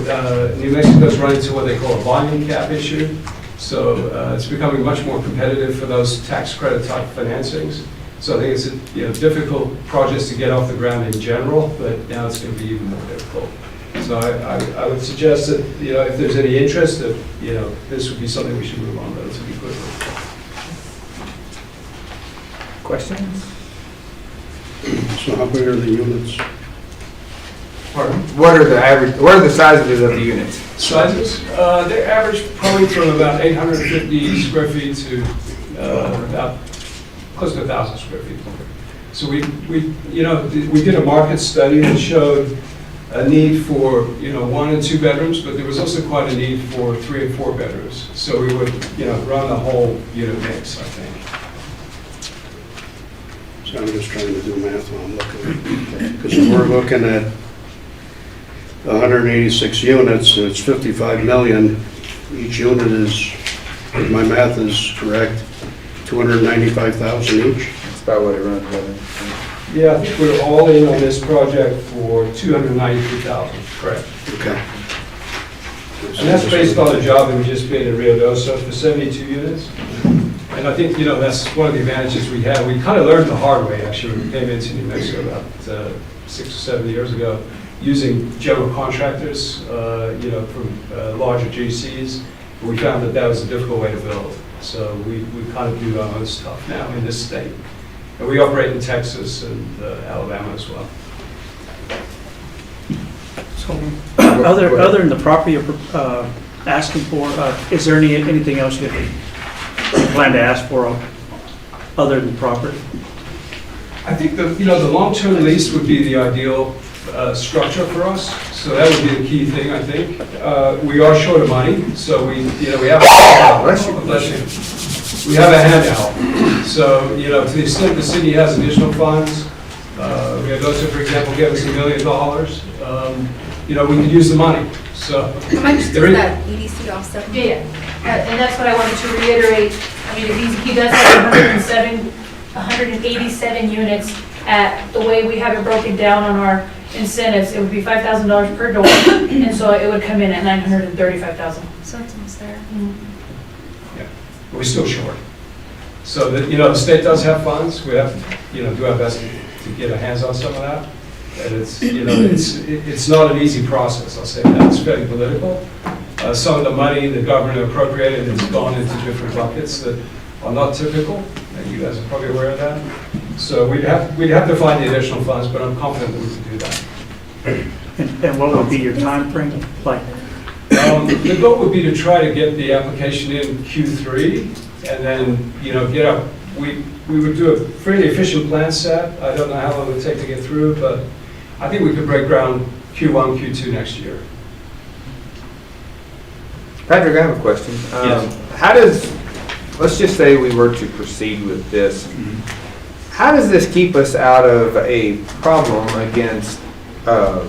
New Mexico is running to what they call a volume cap issue. So it's becoming much more competitive for those tax credit type financings. So I think it's difficult projects to get off the ground in general, but now it's going to be even more difficult. So I would suggest that if there's any interest, that this would be something we should move on relatively quickly. Questions? So how big are the units? Pardon? What are the sizes of the units? Sizes? They average probably from about 850 square feet to about close to 1,000 square feet. So we did a market study that showed a need for 1 and 2 bedrooms, but there was also quite a need for 3 and 4 bedrooms. So we would run the whole unit mix, I think. So I'm just trying to do math while I'm looking at it. Because if we're looking at 186 units, and it's 55 million. Each unit is, if my math is correct, 295,000 each. That's about what it runs, brother. Yeah, I think we're all in on this project for 293,000, correct. Okay. And that's based on the job that we just made in Rio Doso for 72 units. And I think, that's one of the advantages we have. We kind of learned the hard way, actually, when we came into New Mexico about 6 or 7 years ago, using general contractors, from larger GCs. We found that was a difficult way to build. So we kind of do our own stuff now in this state. And we operate in Texas and Alabama as well. So, other than the property you're asking for, is there anything else you plan to ask for other than property? I think the long-term lease would be the ideal structure for us. So that would be the key thing, I think. We are short of money, so we have a handout. We have a handout. So, to the extent the city has additional funds, Rio Doso, for example, gave us $1 million. We could use the money. So how much does that EDC offset? Yeah, and that's what I wanted to reiterate. I mean, if he does have 187 units at the way we have it broken down on our incentives, it would be $5,000 per door, and so it would come in at $935,000. So it's almost there. Yeah, we're still short. So the state does have funds. We have to do our best to get our hands on some of that. And it's not an easy process. I'll say that it's very political. Some of the money the government appropriated has gone into different buckets that are not typical. And you guys are probably aware of that. So we'd have to find the additional funds, but I'm confident that we can do that. And what would be your time frame? The goal would be to try to get the application in Q3, and then get up. We would do a fairly efficient plan set. I don't know how long it would take to get through, but I think we could break ground Q1, Q2 next year. Patrick, I have a question. Yes. Let's just say we were to proceed with this, how does this keep us out of a problem against other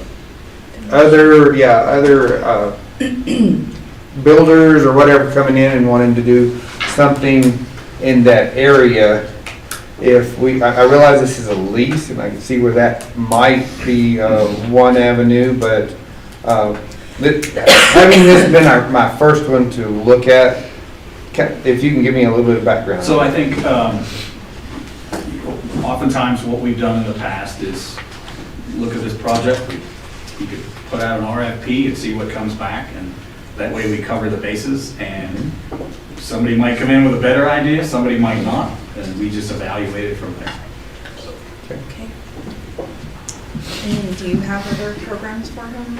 builders or whatever coming in and wanting to do something in that area? I realize this is a lease, and I can see where that might be one avenue, but having this been my first one to look at, if you can give me a little bit of background. So I think oftentimes what we've done in the past is look at this project, we could put out an RFP and see what comes back, and that way we cover the bases, and somebody might come in with a better idea, somebody might not, and we just evaluate it from there. So. Okay. And do you have other programs for him?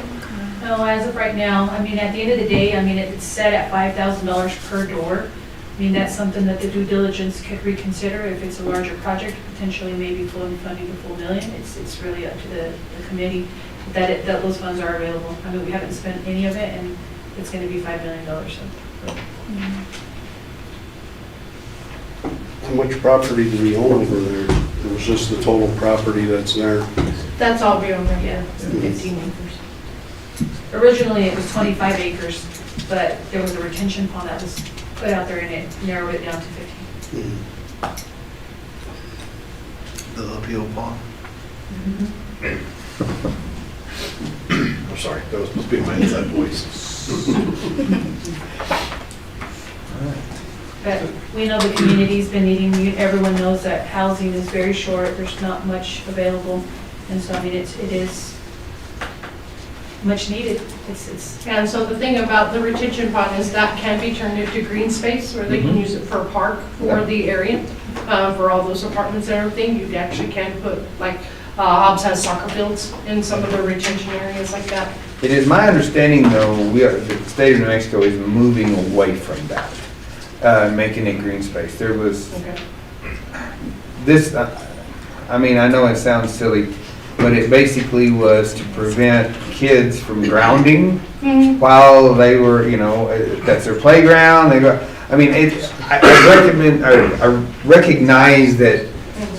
No, as of right now, I mean, at the end of the day, I mean, it's set at $5,000 per door. I mean, that's something that the due diligence could reconsider if it's a larger project, potentially maybe fully funding the full million. It's really up to the committee that those funds are available. I mean, we haven't spent any of it, and it's going to be $5 million, so. How much property do we own over there? Or was this the total property that's there? That's all beyond that, yeah, 15 acres. Originally, it was 25 acres, but there was a retention pond that was put out there, and it narrowed it down to 15. The uphill pond. I'm sorry, that was supposed to be my inside voice. But we know the community's been needing, everyone knows that housing is very short, there's not much available, and so, I mean, it is much needed. And so the thing about the retention pond is that can be turned into green space where they can use it for a park for the area, for all those apartments and everything. You actually can put, like, Hobbs has soccer fields in some of the retention areas like that. It is my understanding, though, the state of New Mexico is moving away from that, making it green space. There was this, I mean, I know it sounds silly, but it basically was to prevent kids from grounding while they were, you know, that's their playground. They go, I mean, I recognize that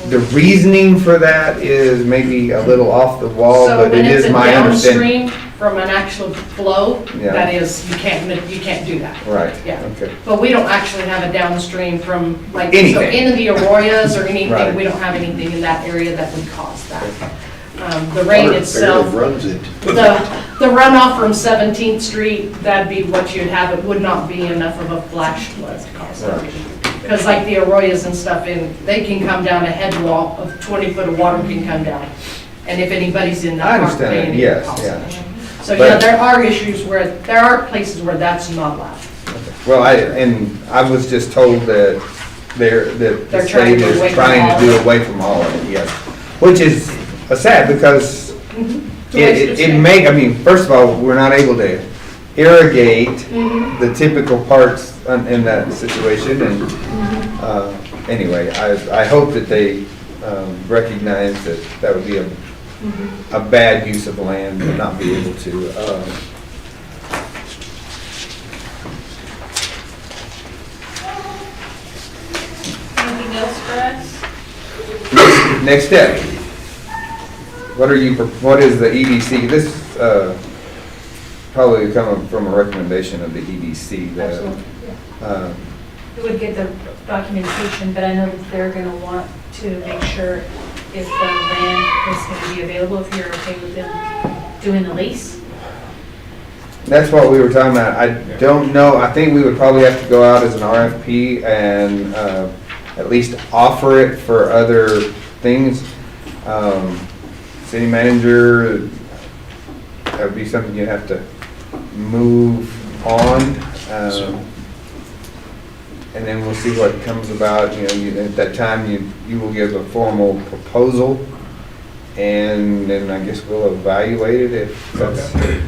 the reasoning for that is maybe a little off the wall, but it is my understanding. Downstream from an actual flow, that is, you can't do that. Right. Yeah. Okay. But we don't actually have a downstream from, like, so Anything. into the arroyos or anything. Right. We don't have anything in that area that would cause that. The rain itself, runs it. the runoff from 17th Street, that'd be what you'd have. It would not be enough of a flash flood to cause that. Because like the arroyos and stuff, they can come down a head wall of 20 foot of water can come down. And if anybody's in I that park, understand they that, ain't yes, causing yeah. it. So yeah, there are issues where, there are places where that's not allowed. Well, I was just told that the They're trying state to is away from trying all to do of it. away from all of it, yes. Which is sad because It's a waste of it space. I mean, first of all, we're not able to irrigate the typical parts in that situation, and anyway, I hope that they recognize that that would be a bad use of land and not be able to. Anything else for us? Next step. What is the EDC? This probably coming from a recommendation of the EDC. Absolutely. We would get the documentation, but I know that they're going to want to make sure if the land is going to be available, if you're okay with them doing the lease. That's what we were talking about. I don't know. I think we would probably have to go out as an RFP and at least offer it for other things. City manager, that would be something you'd have to move on. And then we'll see what comes about. You know, at that time, you will give a formal proposal, and then I guess we'll evaluate it if that's. Okay.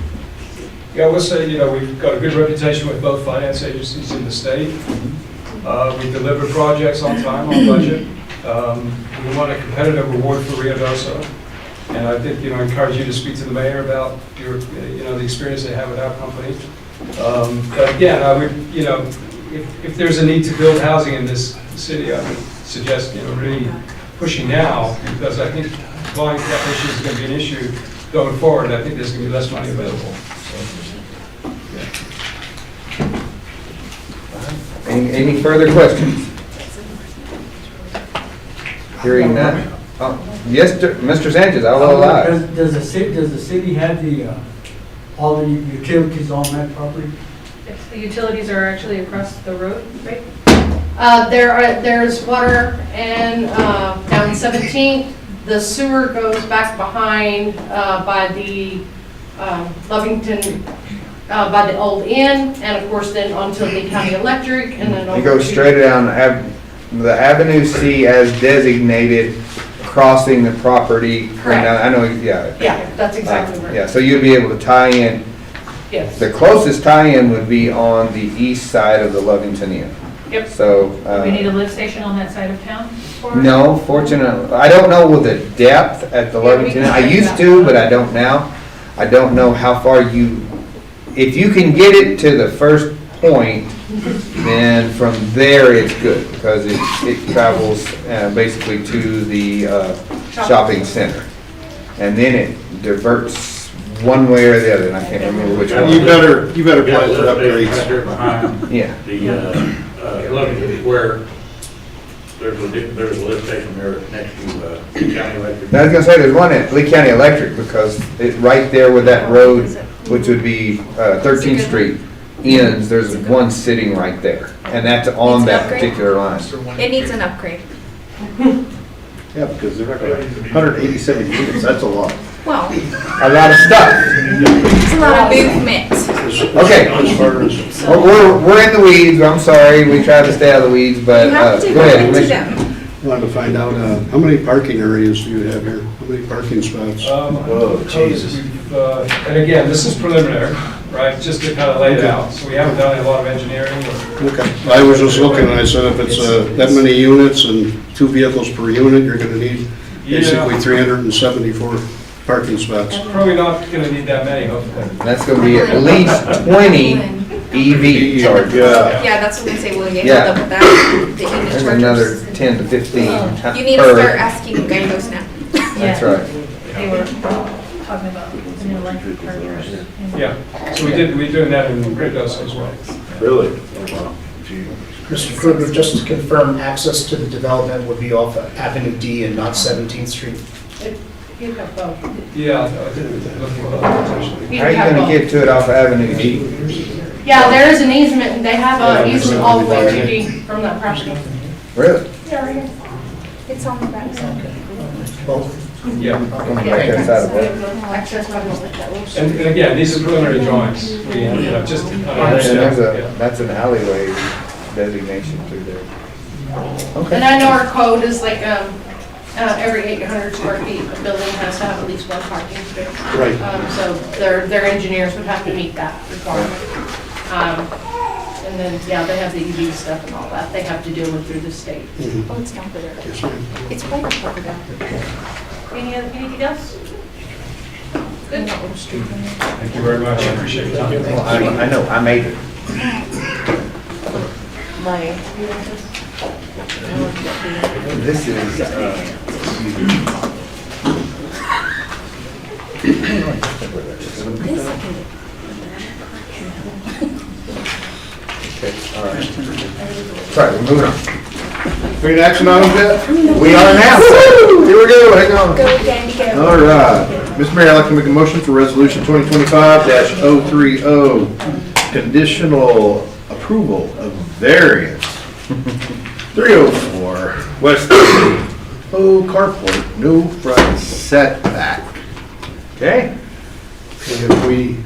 Yeah, I will say, you know, we've got a good reputation with both finance agencies in the state. We deliver projects on time, on budget. We want a competitive reward for Rio Doso. And I think, you know, I encourage you to speak to the mayor about your, you know, the experience they have with our company. But again, I would, you know, if there's a need to build housing in this city, I would suggest, you know, really pushing now, because I think volume definition is going to be an issue going forward. I think there's going to be less money available. Any further questions? Hearing none. Yes, Mr. Sanchez, I'll allow it. Does the city have all the utilities on that property? If the utilities are actually across the road, right? There's water and down 17th. The sewer goes back behind by the Lovington, by the old inn, and of course then onto the county electric, and then You go straight down the Avenue C as designated, crossing the property. Correct. I know, yeah. Yeah, that's exactly right. Yeah, so you'd be able to tie in. Yes. The closest tie-in would be on the east side of the Lovington Inn. Yep. So. Do we need a lift station on that side of town? for it? No, fortunately, I don't know with the depth at the Yeah, we Lovington. can I check used that. to, but I don't now. I don't know how far if you can get it to the first point, then from there it's good, because it travels basically to the shopping center. And then it diverts one way or the other, and I can't remember which one. You better plan for upgrades. Yeah. Where there's a lift station there next to County Electric. I was gonna say, there's one at Lee County Electric, because it's right there where that road, which would be 13th Street, ends, there's one sitting right there, and that's on that particular line. It needs an upgrade. Yeah, because they're not gonna, 187 units, that's a lot. Well, A lot of stuff. it's a lot of movement. Okay. As far as, We're in the weeds, I'm sorry, we try to stay out of the weeds, but, You have to go go ahead, into Commissioner. them. wanted to find out, how many parking areas do you have here? How many parking spots? Oh, Jesus. And again, this is preliminary, right, just to kind of lay it out. So we haven't done a lot of engineering. Okay. I was just looking, and I said if it's that many units and 2 vehicles per unit, you're gonna need basically 374 parking spots. Probably not going to need that many, hopefully. That's gonna be at least 20 EV chargers. Yeah, that's what I'm gonna say, will you Yeah. help with that? The EV There's chargers. another 10 to 15 You need to per. start asking Gangos now. That's right. They were talking about new electric chargers. Yeah, so we're doing that in Grindos as well. Really? Oh, wow. Gee. Mr. Kruger, just to confirm, access to the development would be off Avenue D and not 17th Street? You have both. Yeah, looking at that potentially. How are you gonna get to it off Avenue D? Yeah, there is an easement, and they have an easement all the way to D from that property. Really? Yeah, right here. It's on the back side. Both? Yeah. I'm gonna make that out of it. Access road. And again, these are preliminary drawings. We, just. And that's an alleyway designation through there. And I know our code is like, every 800 square feet, a building has to have at least one parking space. Right. So their engineers would have to meet that requirement. And then, yeah, they have the EV stuff and all that they have to deal with through the state. Oh, it's down there. Yes, ma'am. It's right up over there. Anything else? Good. Thank you very much, I appreciate your time. Well, I know, I made it. This is, okay, all right. Sorry, we're moving on. We in action items yet? We are now. Here we go, hang on. Go, Dandy, go. All right. Mr. Mayor, I'd like to make a motion for resolution 2025-030, conditional approval of variance. 304 West 30, carport, no front setback. Okay. And if we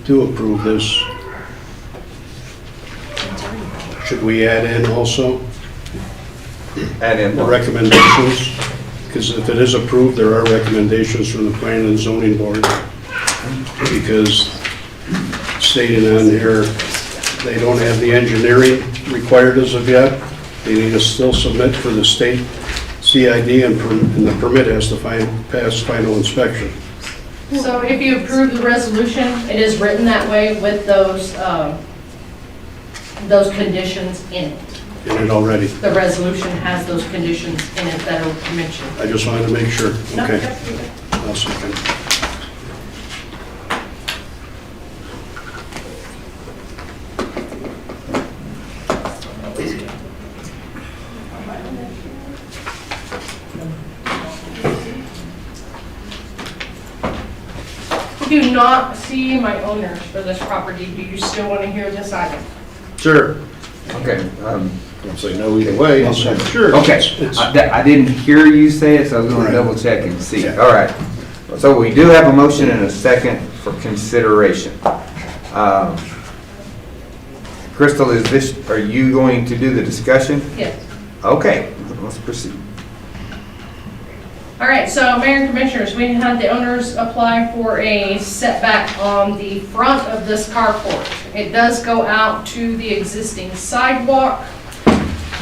do approve this, should we add in also Add in. the recommendations? Because if it is approved, there are recommendations from the Planning and Zoning Board. Because stated on here, they don't have the engineering required as of yet. They need to still submit for the state CID, and the permit has to pass final inspection. So if you approve the resolution, it is written that way with those conditions in it. In it already. The resolution has those conditions in it that are mentioned. I just wanted to make sure. No, Okay. yep, you're good. I'll second. You do not see my owners for this property. Do you still want to hear this item? Sure. Okay. Don't say no either way. I'll second. Sure. Okay, I didn't hear you say it, so I was gonna Right. double check and see. Yeah. All right. So we do have a motion and a second for consideration. Crystal, are you going to do the discussion? Yes. Okay, let's proceed. All right, so Mayor and Commissioners, we had the owners apply for a setback on the front of this carport. It does go out to the existing sidewalk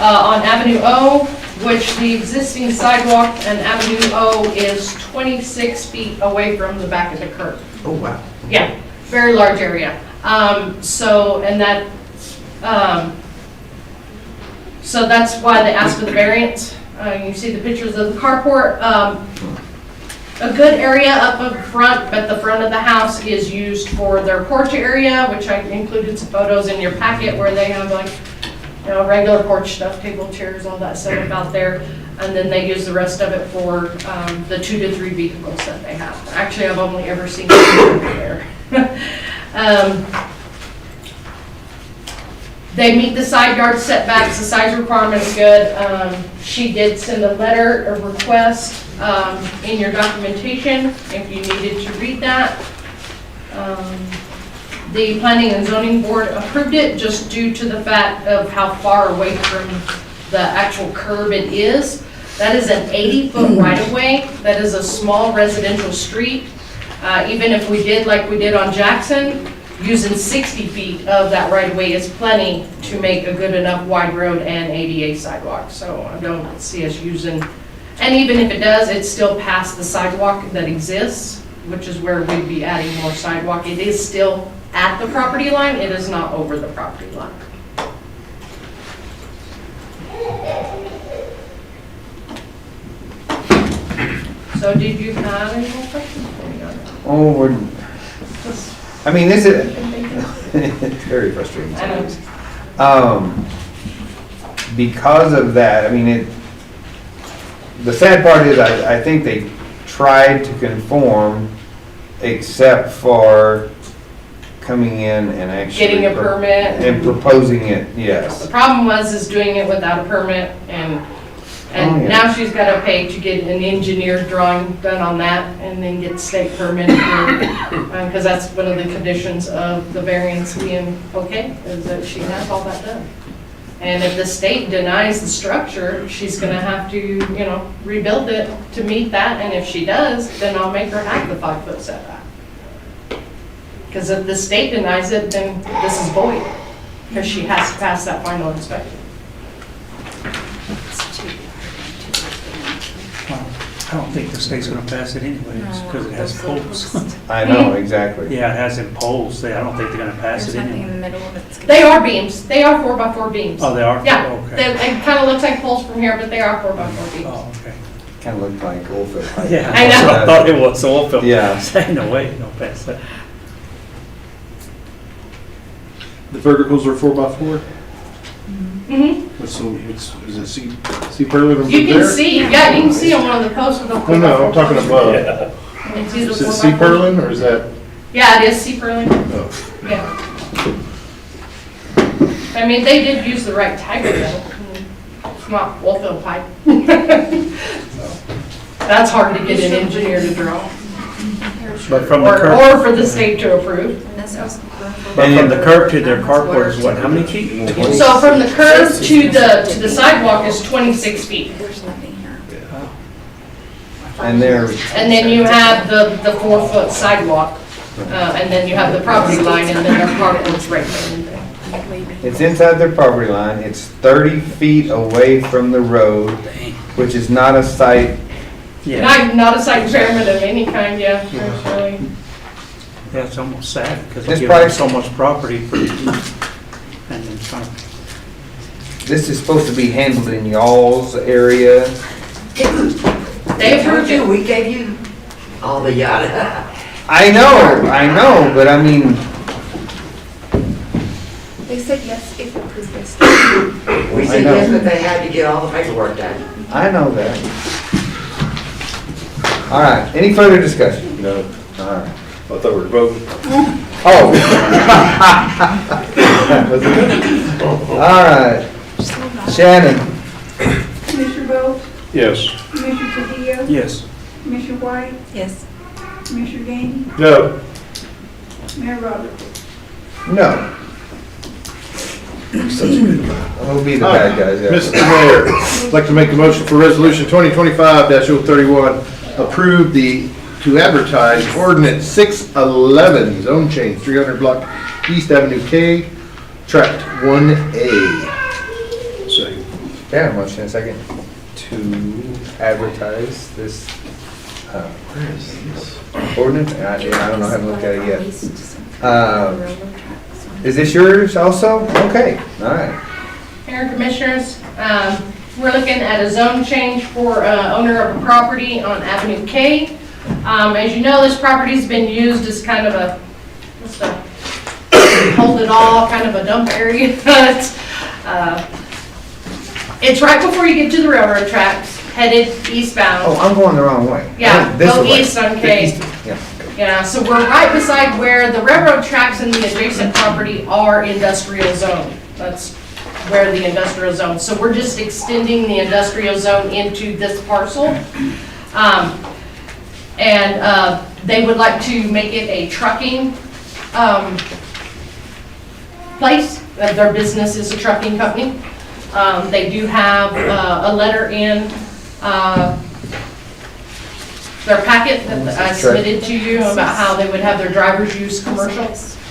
on Avenue O, which the existing sidewalk on Avenue O is 26 feet away from the back of the curb. Oh, wow. Yeah, very large area. So that's why they asked for the variance. You see the pictures of the carport. A good area up front, but the front of the house is used for their porch area, which I included some photos in your packet where they have like, regular porch stuff, table, chairs, all that stuff out there. And then they use the rest of it for the 2 to 3 vehicles that they have. Actually, I've only ever seen them there. They meet the side yard setbacks, the size requirement is good. She did send a letter of request in your documentation if you needed to read that. The Planning and Zoning Board approved it just due to the fact of how far away from the actual curb it is. That is an 80-foot right-of-way. That is a small residential street. Even if we did like we did on Jackson, using 60 feet of that right-of-way is plenty to make a good enough wide road and ADA sidewalk. So I don't see us using, and even if it does, it's still past the sidewalk that exists, which is where we'd be adding more sidewalk. It is still at the property line, it is not over the property line. So did you have any more questions for me on that? Oh, I mean, this is, it's very frustrating sometimes. Because of that, I mean, the sad part is I think they tried to conform except for coming in and actually Getting a permit. and proposing it, yes. The problem is doing it without a permit, and Oh, yeah. now she's got to pay to get an engineered drawing done on that, and then get state permit, because that's one of the conditions of the variance being okay, is that she has all that done. And if the state denies the structure, she's going to have to, rebuild it to meet that, and if she does, then I'll make her have the 5-foot setback. Because if the state denies it, then this is void, because she has to pass that final inspection. I don't think the state's gonna pass it anyways, because it has poles. I know, exactly. Yeah, it has them poles, I don't think they're gonna pass There's it nothing in anyway. the middle of it. They are beams. They are 4x4 beams. Oh, they are? Yeah. Okay. It kind of looks like poles from here, but they are 4x4 beams. Oh, okay. Kind of looked like oilfield pipe. Yeah, I know. that's what I thought it was, so I'll Yeah. say, no way, no pass that. The verticals are 4x4? Mm-hmm. So is it C purlin You can see, you can see on one of the posts with the 4x4. No, I'm talking above. It's either Is it 4x4. C purlin or is that? Yeah, it is C purlin. Oh. Yeah. I mean, they did use the right type of metal. It's not oilfield pipe. So, that's hard to get an engineer to draw. But from the Or curb, for the state to approve. And this was going for. but from the curb to their carport is what, how many feet? So from the curb to the sidewalk is 26 feet. There's nothing here. And there, And then you have the 4-foot sidewalk. And then you have the property line, and then their carport's right there. it's inside their property line, it's 30 feet away from the road, which is not a site. Yeah, Not a site impairment of any kind, yeah, really. yeah, it's almost sad, because This they give them price- so much property for, and then trying. This is supposed to be handled in y'all's area. They approved it. We gave you all the yada. I know, but I mean, They said yes if approved this. We I said know. yes, but they had to get all the paperwork done. I know that. All right, any further discussion? No. All right. I thought we were voting. Oh. Was it? All right, Shannon. Commissioner Bowe, Yes. Commissioner Trujillo, Yes. Commissioner White, Yes. Commissioner Gandy, No. Mayor Roberts. No. We'll be the bad guys, yeah. Mr. Mayor, I'd like to make a motion for resolution 2025-031, approve to advertise ordinance 611, zone change, 300 block East Avenue K, tract 1A. Second. Yeah, motion and second to advertise this ordinance. I don't know, I haven't looked at it yet. Is this yours also? Okay, all right. Mayor and Commissioners, we're looking at a zone change for owner of a property on Avenue K. As you know, this property's been used as kind of a, just a hold it all, kind of a dump area. It's right before you get to the railroad tracks, headed eastbound. Oh, I'm going the wrong way. Yeah, This go way. east on K. Yeah. Yeah, so we're right beside where the railroad tracks and the adjacent property are industrial zone. That's where the industrial zone. So we're just extending the industrial zone into this parcel. They would like to make it a trucking place. Their business is a trucking company. They do have a letter in their packet that I submitted to you about how they would have their drivers use commercial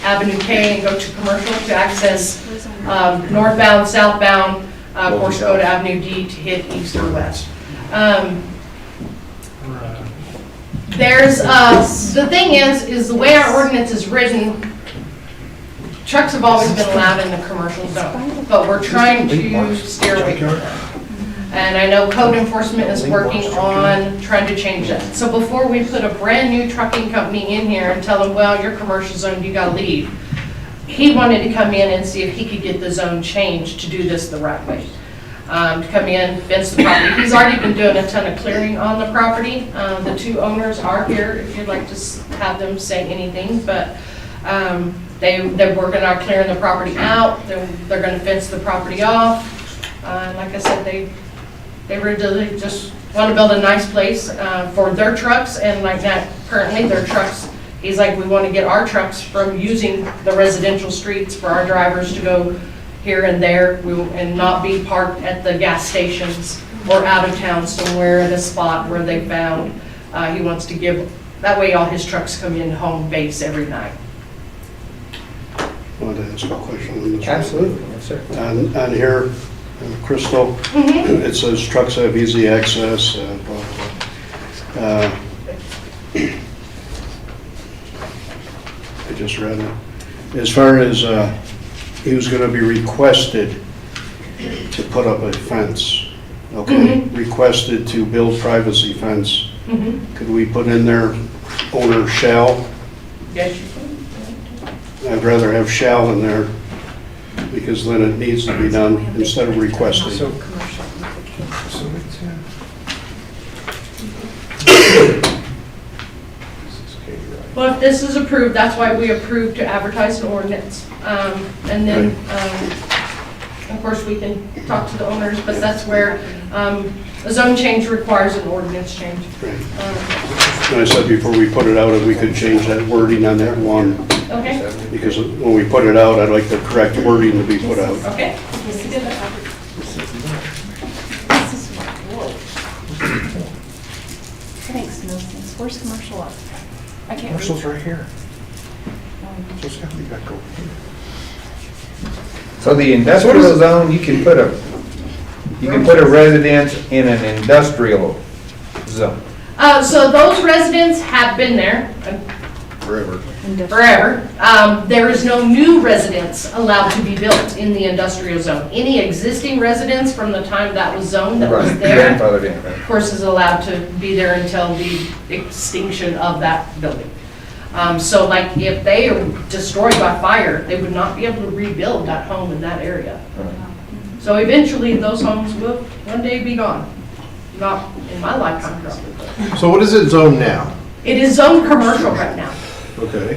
Avenue K and go to commercial to access northbound, southbound, of course go to Avenue D to hit east or west. The thing is the way our ordinance is written, trucks have always been allowed in the commercial zone, but we're trying to steer away from that. And I know code enforcement is working on trying to change that. So before we put a brand new trucking company in here and tell them, well, your commercial zone, you gotta leave, he wanted to come in and see if he could get the zone changed to do this the right way. To come in, fence the property. He's already been doing a ton of clearing on the property. The two owners are here if you'd like to have them say anything, but they're working on clearing the property out. They're gonna fence the property off. Like I said, they really just want to build a nice place for their trucks, and like that, currently their trucks, he's like, we want to get our trucks from using the residential streets for our drivers to go here and there and not be parked at the gas stations or out of town somewhere in a spot where they found. He wants to give, that way all his trucks come in home base every night. I want to ask a question on this. Absolutely, yes, sir. On here, Crystal, it says trucks have easy access, blah, blah, blah. I just read it. As far as he was going to be requested to put up a fence, okay? Requested to build privacy fence. Could we put in there owner shall? Yes, you can. I'd rather have shall in there, because then it needs to be done instead of requesting. Well, if this is approved, that's why we approved to advertise an ordinance. And then, of course, we can talk to the owners, but that's where a zone change requires an ordinance change. And I said before we put it out, if we could change that wording on that one. Okay. Because when we put it out, I'd like the correct wording to be put out. Okay. Thanks, no sense. Where's commercial at? I can't. Commercial's right here. So it's gotta be back over here. So the industrial zone, you can put a residence in an industrial zone. So those residents have been there Forever. forever. There is no new residence allowed to be built in the industrial zone. Any existing residence from the time that was zoned that was Right, there, grandfathered in, right? of course, is allowed to be there until the extinction of that building. So like if they are destroyed by fire, they would not be able to rebuild that home in that area. So eventually those homes will one day be gone. Not in my lifetime probably. But So what is it zoned now? it is zoned commercial right now. Okay.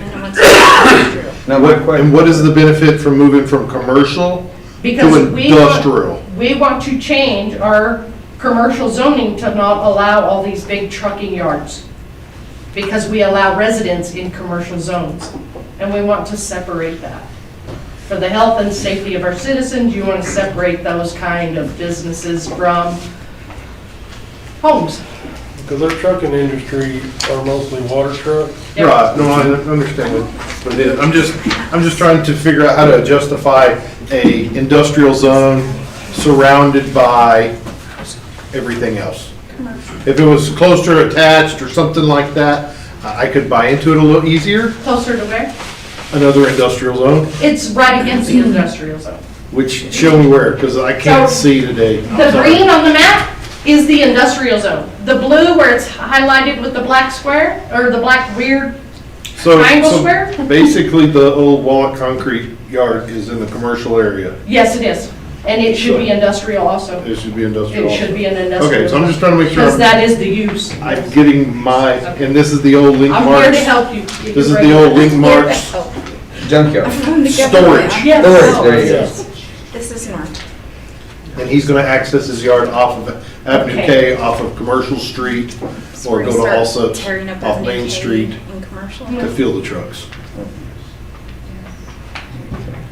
Now, And what is the benefit from moving from commercial Because to industrial? we want to change our commercial zoning to not allow all these big trucking yards. Because we allow residents in commercial zones, and we want to separate that. for the health and safety of our citizens, you want to separate those kind of businesses from homes. Because our trucking industry are mostly water trucks. Yep. Right, no, I understand what it is. I'm just trying to figure out how to justify a industrial zone surrounded by everything else. If it was closer attached or something like that, I could buy into it a little easier. Closer to where? Another industrial zone, It's right against the industrial zone. which, show me where, because I can't So, see today. I'm The sorry. green on the map is the industrial zone. The blue where it's highlighted with the black square, or the black weird triangle square? Basically, the old Walnut Concrete yard is in the commercial area. Yes, it is. And it should be industrial also. It should be industrial. It should be an industrial. Okay, so I'm just trying to make sure. Because that is the use. I'm getting my, and this is the old Link I'm Marks. here to help you. This is the old Link Marks Junkyard. storage. Yes. Storage, there you go. This is north. And he's gonna access his yard off of Avenue K, off of Commercial Street, So or we're go gonna to start also tearing up off Avenue Main K Street in commercial. to fill the trucks.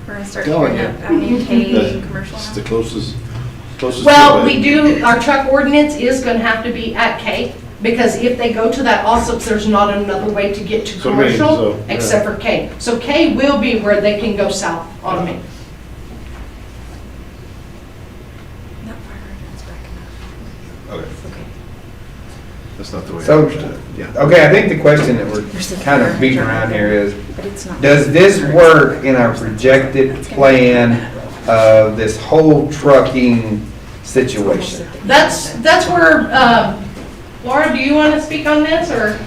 We're gonna start Telling tearing you. up Avenue K in commercial It's now. the closest. Well, to it. we do, our truck ordinance is going to have to be at K, because if they go to that also, there's not another way to get to So Main, commercial so, yeah. except for K. So K will be where they can go south on Main. That fire hydrant's backing up. Okay. That's not the way I So, understood it. Yeah. okay, I think the question that we're kind of beating around here is, But it's not. does this work in our projected plan of this whole trucking situation? That's where, Laura, do you want to speak on this, or?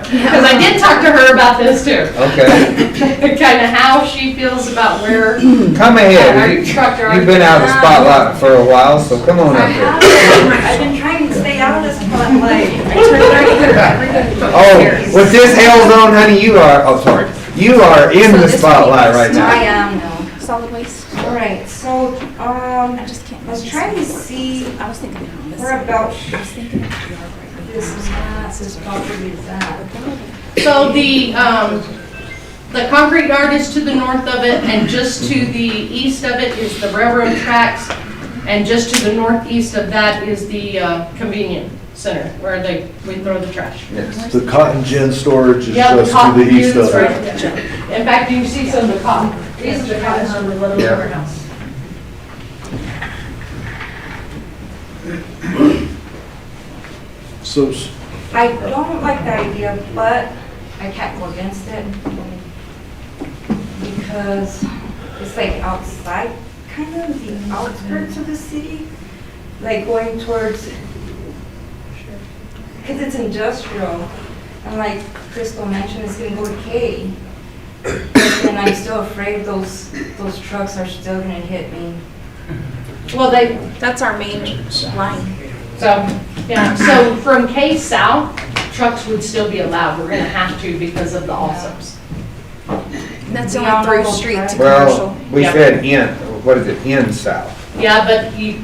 Because I did talk to her about this too. Okay, Kind of how she feels about where come our ahead. truck driver. You've been out of the spotlight for a while, so come on up here. I've been trying to stay out of this spotlight. I turned 30. Oh, with this hell zone, honey, you are, oh, sorry, you are in the spotlight right I now. am now. Solid waste. All right, so, I just can't. I was trying to see I was thinking on this. where about I was thinking of the yard right this map, this property is at. So the concrete yard is to the north of it, and just to the east of it is the railroad tracks, and just to the northeast of that is the convenience center, where we throw the trash. Yes. The cotton gin storage is Yeah, the just to cotton the east gins of right it. there. In fact, you can see some of the cotton, these are the cotton from the little Yeah. warehouse. So, I don't like the idea, but I can't go against it. Because it's like outside, kind of the outskirts of the city, like going towards, because it's industrial. And like Crystal mentioned, it's gonna go to K. And I'm still afraid those trucks are still gonna hit me. Well, That's our main line. so, yeah, so from K south, trucks would still be allowed. We're gonna have to because of the alsos. That's We only all through know street to that. commercial. Well, we Yeah. said in, what is it, in south? Yeah, but you,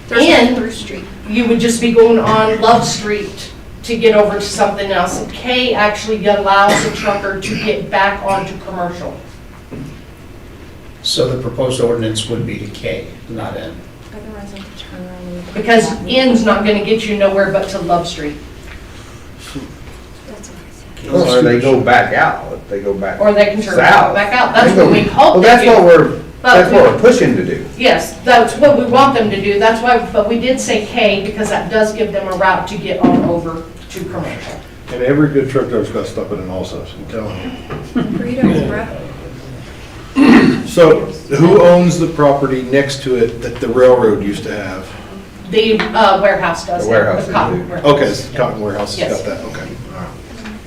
There's in, no through street. you would just be going on Love Street to get over to something else. And K actually allows the trucker to get back onto commercial. So the proposed ordinance would be to K, not N. Otherwise I have to turn around and. Because N's not gonna get you nowhere but to Love Street. That's what I think. Or they go back out, if they go back Or they can turn south. back out. That's They go- what we hope Well, they that's do. what we're pushing to do. Yes, that's what we want them to do. That's why, but we did say K because that does give them a route to get on over to commercial. and every good truck driver's got to stop at an Alsos, I'm telling you. Burritos, bruh. So, who owns the property next to it that the railroad used to have? The warehouse does. The warehouse The cotton does. warehouse. Okay, it's the Cotton Warehouse has Yes. got that, okay. All right.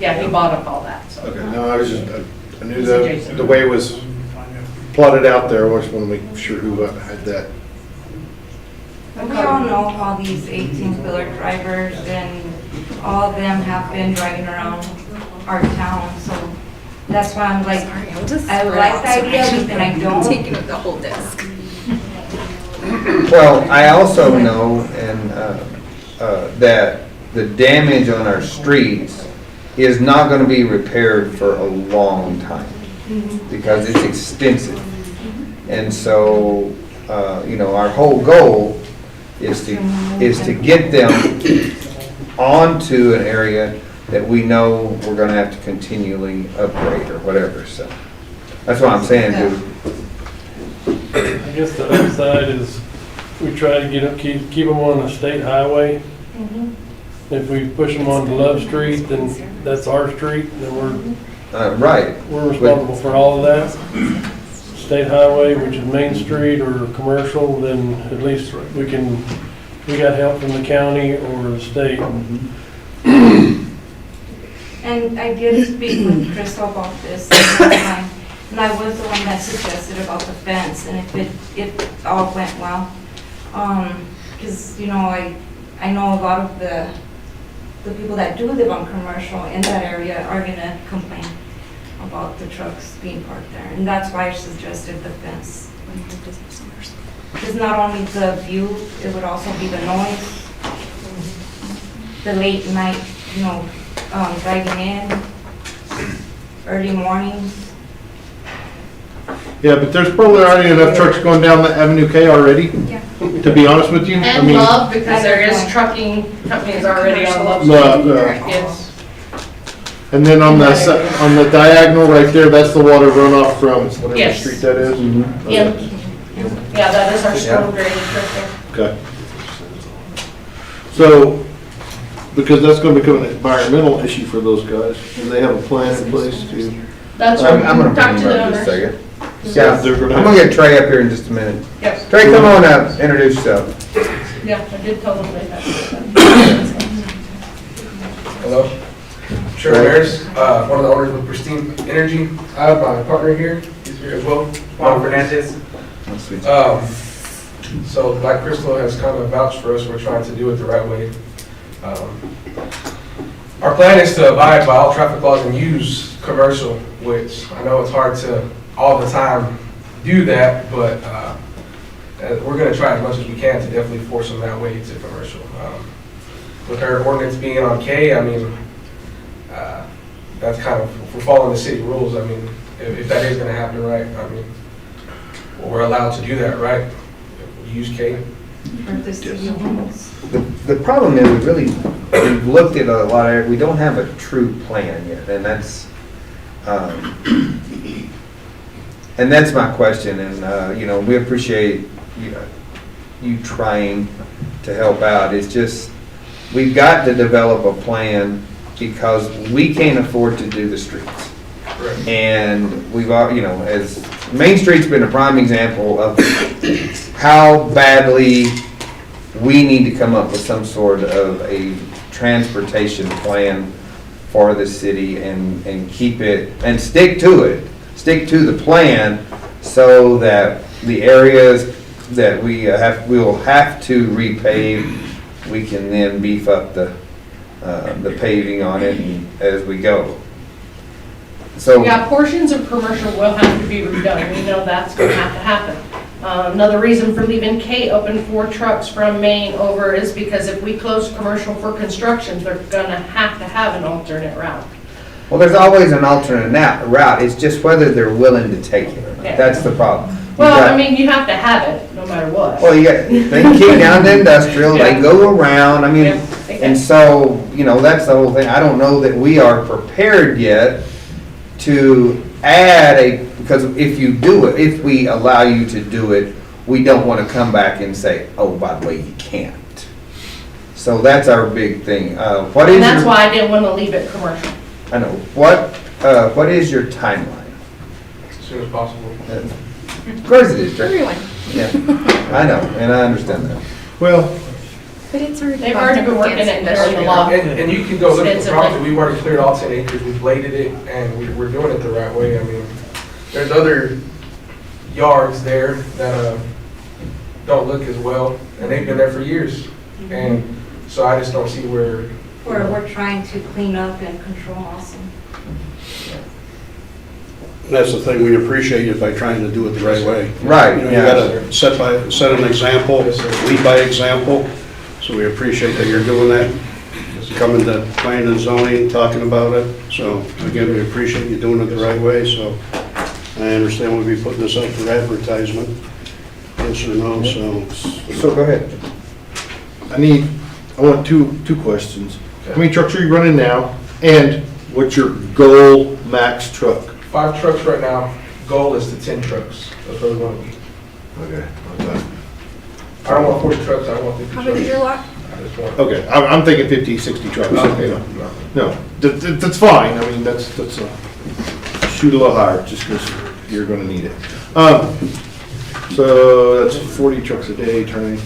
Yeah, he bought up all that, so. Okay, no, I was just, I knew It's the adjacent. way it was plotted out there, I just want to make sure who had that. And we all know all these 18-wheeler drivers, and all of them have been driving around our town, so that's why I'm like, Sorry, I'm just. I like the idea, but then I don't. Taking up the whole desk. Well, I also know that the damage on our streets is not gonna be repaired for a long time. because it's extensive. And so, our whole goal is to get them onto an area that we know we're gonna have to continually upgrade or whatever, so. That's what I'm saying, dude. I guess the upside is we try to keep them on a state highway. If we push them onto Love Street, then that's our street, then Right. we're responsible for all of that. State highway, which is Main Street or commercial, then at least we got help from the county or the state. And I did speak with Crystal about this last time, and I was the one that suggested about the fence, and if it all went well. Because, I know a lot of the people that do live on commercial in that area are gonna complain about the trucks being parked there, and that's why I suggested the fence. Because not only the view, it would also be the noise, the late night, driving in, early mornings. Yeah, but there's probably already enough trucks going down the Avenue K already, Yeah. to be honest with you. I And mean, Love, because there is trucking companies already on Love Street. Yes. And then on the diagonal right there, that's the water runoff from whatever Yes. street that is? Yeah, yeah, that is our storm drainage right there. Okay. So, because that's gonna become an environmental issue for those guys, and they have a plan in place to. That's I'm right. gonna Talk bring to him the up in just a owners. second. Yeah, I'm gonna get Trey up here in just a minute. Yes. Trey, come on up, introduce yourself. Yeah, I did tell them they had. Hello, Sheriff Ayers, one of the owners of Pristine Energy. I have my partner here, he's here as well, Juan Fernandez. So like Crystal has kind of vouched for us, we're trying to do it the right way. Our plan is to abide by all traffic laws and use commercial, which I know it's hard to all the time do that, but we're gonna try as much as we can to definitely force them that way to commercial. With our ordinance being on K, I mean, that's kind of, if we're following the city rules, I mean, if that is gonna happen, right, I mean, well, we're allowed to do that, right? Use K. The problem is, we've looked at a lot of, we don't have a true plan yet, and that's my question, and, we appreciate you trying to help out. It's just, we've got to develop a plan because we can't afford to do the streets. Right. And we've all, as Main Street's been a prime example of how badly we need to come up with some sort of a transportation plan for the city and keep it, and stick to the plan so that the areas that we will have to repave, we can then beef up the paving on it as we go. So Yeah, portions of commercial will have to be redone. We know that's going to have to happen. Another reason for leaving K open for trucks from Maine over is because if we close commercial for construction, they're going to have an alternate route. Well, there's always an alternate route. It's just whether they're willing to take it. Yeah. That's the problem. Well, you have to have it no matter what. Well, they can keep down to industrial, they go around, and so, that's the whole thing. I don't know that we are prepared yet to add because if we allow you to do it, we don't want to come back and say, oh, by the way, you can't. So that's our big thing. And that's why I didn't want to leave it commercial. I know. What is your timeline? As soon as possible. Of course it is, Trey. Everyone. Yeah, I know, and I understand that. Well, But it's already. They've already been working it and clearing the law. And you can go look at the extensively. property, we've already cleared all 10 acres, we bladed it, and we're doing it the right way. I mean, there's other yards there that don't look as well, and they've been there for years. And so I just don't see where. We're trying to clean up and control also. That's the thing, we appreciate you by trying to do it the right way. Right, You yeah. gotta set an example, lead by example, so we appreciate that you're doing that. Coming to planning and zoning, talking about it, so again, we appreciate you doing it the right way, so I understand we'll be putting this up for advertisement. Yes or no, so. So go ahead. I want two questions. How many trucks are you running now? And what's your goal max truck? 5 trucks right now. Goal is to 10 trucks. That's where we want to be. Okay. I don't want 40 trucks, I want 50 How trucks. big is your lot? I just want. Okay, I'm thinking 50, 60 trucks. Okay. No, that's fine. I mean, that's shoot a little higher just because you're gonna need it. So that's 40 trucks a day turning.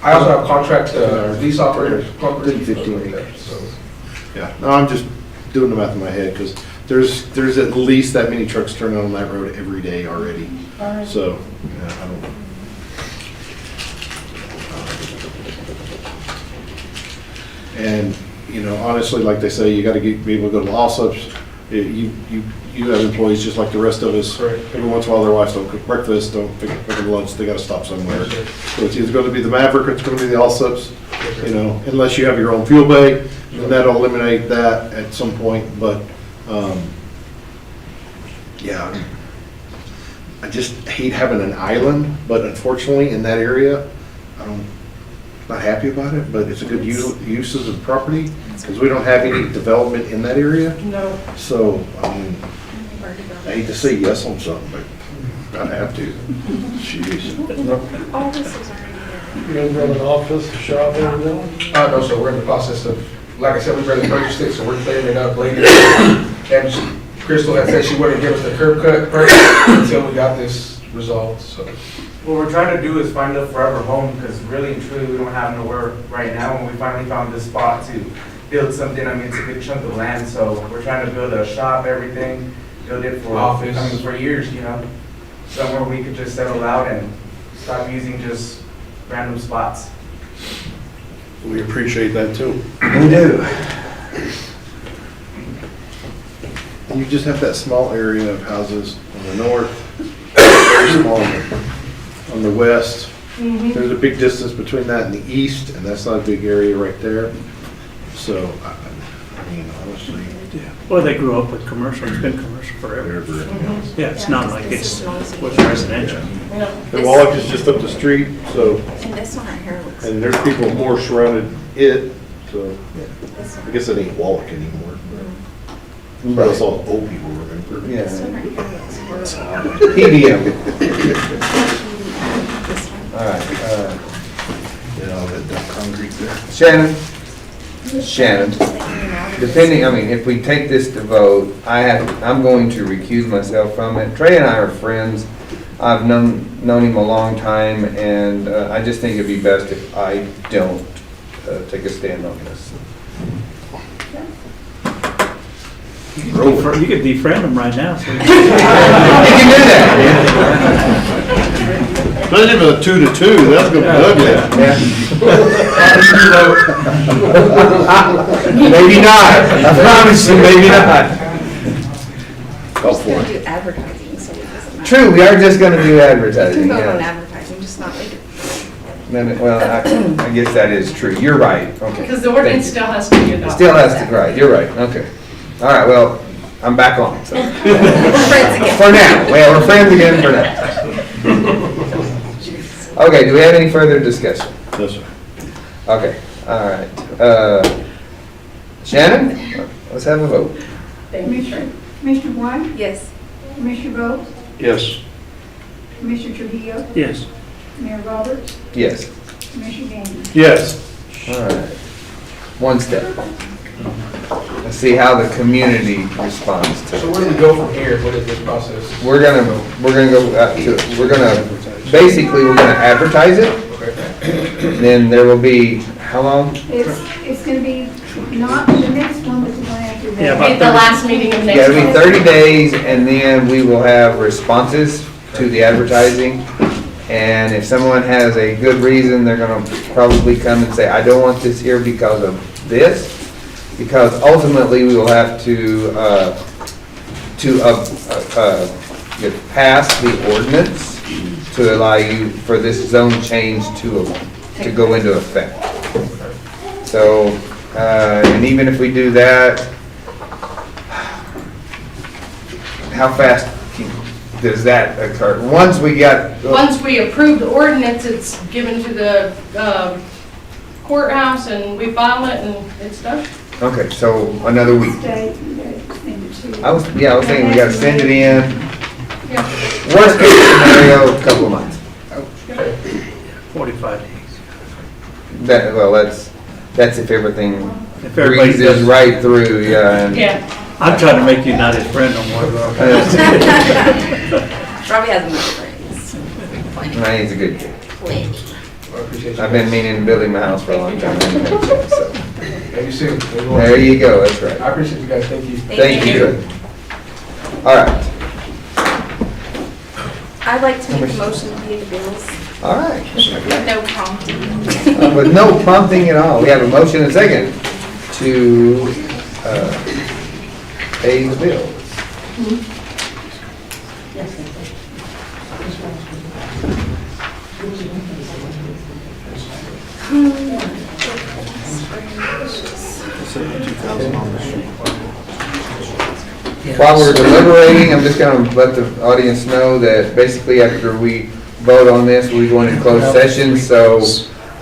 I also have contract lease operators. 15. So, yeah, no, I'm just doing the math in my head because there's at least that many trucks turning on that road every day already. So, yeah, I don't. And, you know, honestly, like they say, you gotta be able to go to law subs. You have employees just like the rest of us. Right. Every once in a while, their wives don't cook breakfast, don't pick up lunch, they gotta stop somewhere. So it's either gonna be the Maverick or it's gonna be the Allsups, you know, unless you have your own fuel bay, then that'll eliminate that at some point, but, yeah. I just hate having an island, but unfortunately, in that area, not happy about it, but it's a good use of the property, because we don't have any development in that area. No. So, I mean, I hate to say yes on something, but I have to. Jeez. All this is already there. You guys run an office, a shop, everything? No, so we're in the process of, like I said, we've already purchased it, so we're clearing it up later. And Crystal had said she wouldn't give us the curb cut first until we got this resolved, so. What we're trying to do is find a forever home, because really and truly, we don't have nowhere right now, and we finally found this spot to build something. I mean, it's a big chunk of land, so we're trying to build a shop, everything, build it for, Office. I mean, for years, you know? Somewhere we could just settle out and stop using just random spots. We appreciate that too. We do. You just have that small area of houses on the north, very small on the west. There's a big distance between that and the east, and that's not a big area right there. So, I mean, honestly. Well, they grew up with commercial, it's been commercial forever. Yeah, it's not like it's was residential. The Wallach is just up the street, so, And this one right here looks. and there's people more surrounded it, so, I guess it ain't Wallach anymore. But it's all old people remember. This one right here looks horrible. PDM. This one. All right, You know, that concrete there. Shannon, depending, I mean, if we take this to vote, I'm going to recuse myself from it. Trey and I are friends. I've known him a long time, and I just think it'd be best if I don't take a stand on this. You could defriend them right now. So. You can do that. Especially with a 2-2, that's gonna be ugly. Maybe not. I promise you, maybe not. Go Just for gonna it. do advertising, so it doesn't matter. True, we are just gonna do You advertising, can vote on yeah. advertising, just not later. Well, I guess that is true. You're right, okay. Because the ordinance Thank still has to be you. It adopted. still has to, right, you're right, okay. All right, well, I'm back on, so. Friends again. For now, well, we're friends again for now. Okay, do we have any further discussion? No, sir. Okay, all right. Shannon, let's have a vote. Commissioner White, Yes. Commissioner Bolt, Yes. Commissioner Trujillo, Yes. Mayor Roberts, Yes. Commissioner Gandy. Yes. All right. One step. Let's see how the community responds to So it. where do we go from here? What is this process? We're gonna go out to, basically, we're gonna advertise it. Okay. Then there will be, how long? It's gonna be not the next one, but the one after that. Yeah, about Okay, the last meeting of next Yeah, it'll be month. 30 days, and then we will have responses to the advertising. And if someone has a good reason, they're gonna probably come and say, I don't want this here because of this. Because ultimately, we will have to get past the ordinance to allow you for this zone change to go into effect. So, and even if we do that, how fast does that occur? Once we got. Once we approve the ordinance, it's given to the courthouse and we file it and it's done. Okay, so another week. State, you gotta send it to. I was thinking we gotta send it in. Yeah. Worst case scenario, a couple of months. 45 days. That's if everything If everybody breezes does- right through, yeah. Yeah. I'm trying to make you not his friend no more. Robbie has enough friends. He's a good kid. Plenty. I appreciate you. I've been meaning to build him a house for a long time. So, Maybe soon. Maybe one there day. you go, that's right. I appreciate you guys. Thank you. Thank you. All right, I'd like to make a motion to pay the bills all right. with no prompting. With no prompting at all, we have a motion and a second to pay the bills. While we're deliberating, I'm just gonna let the audience know that basically after we vote on this, we go into closed session, so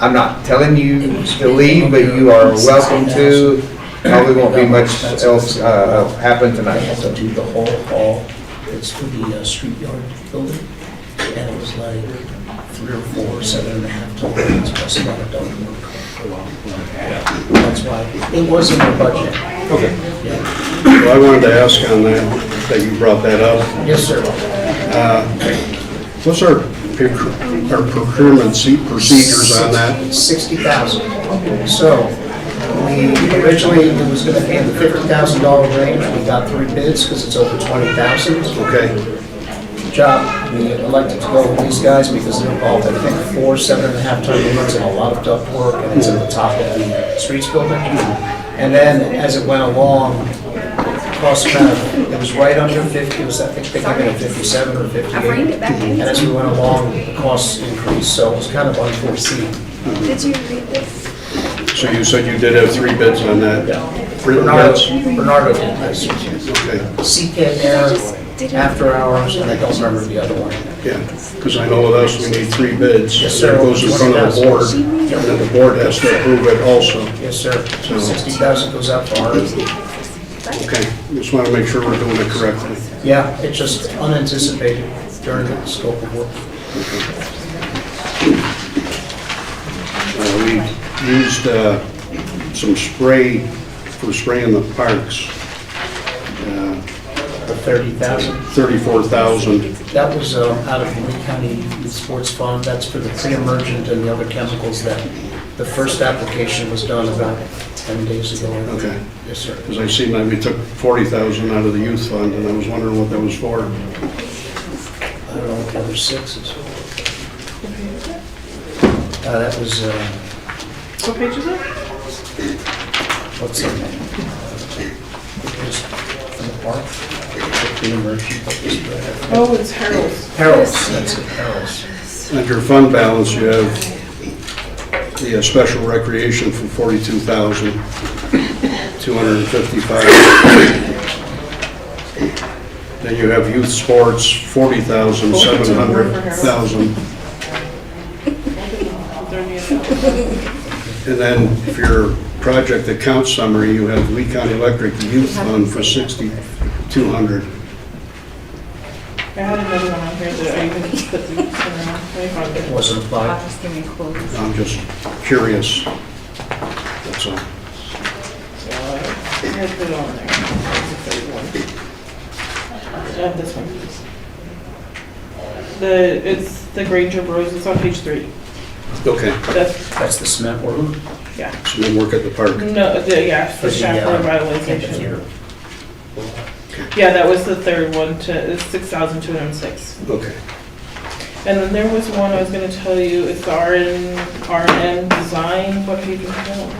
I'm not telling you to leave, but you are welcome to. Probably won't be much else happen tonight. They had to do the whole hall. It's for the street yard building. And it was like 3 or 4, 7.5 tons plus a lot of dump work. That's why, it was in the budget. Okay. Yeah. Well, I wanted to ask on that you brought that up. Yes, sir. What's our procurement procedures on that? 60,000. So, we originally, it was gonna be in the $50,000 range. We got 3 bids because it's over 20,000. Okay. Job, we elected to go with these guys because they're involved, I think, 4 7.5 ton units and a lot of duct work, and it's at the top of the streets building. And then, as it went along, cost kind of, it was right under 50, it was, I think, they came in at 57 or 58. And as we went along, the costs increased, so it was kind of unforeseen. Did you read this? So you said you did have 3 bids on that? Written bids? Bernardo did this. Okay. CK Air, After Hours, and I don't remember the other one. Yeah, because I know with us, we need 3 bids. Yes, sir. It goes in front of the board, and then the board has to approve it also. Yes, sir. So- 60,000 goes out for ours. Okay, just want to make sure we're doing it correctly. Yeah, it's just unanticipated during the scope of work. We used some spray for spraying the parks. The 30,000. 34,000. That was out of the Lee County Youth Sports Fund. That's for the pre-emergent and the other chemicals that the first application was done about 10 days ago. Okay. Yes, sir. Because I seen that we took 40,000 out of the youth fund, and I was wondering what that was for. I don't know what the other 6 is. That was, What page is it? what's the name? It was from the park. The pre-emergent. Oh, it's Harold's. Harold's, that's it, Harold's. Under fund balance, you have the special recreation for 42,255. Then you have youth sports, 40,700,000. And then for your project account summary, you have Lee County Electric Youth Fund for 6,200. I had another one on here that I even put the around. Let me find it. Wasn't applied. Just give me a quote. I'm just curious. That's all. So I had put it on there. There's the third one. This one. It's the Granger Bros. It's on page 3. Okay. That's the cement work? Yeah. So we work at the park. No, yeah, for Chaplain Revitalization. Yeah, that was the third one, it's 6,206. Okay. And then there was one I was gonna tell you, it's R&M Design, what page was that one?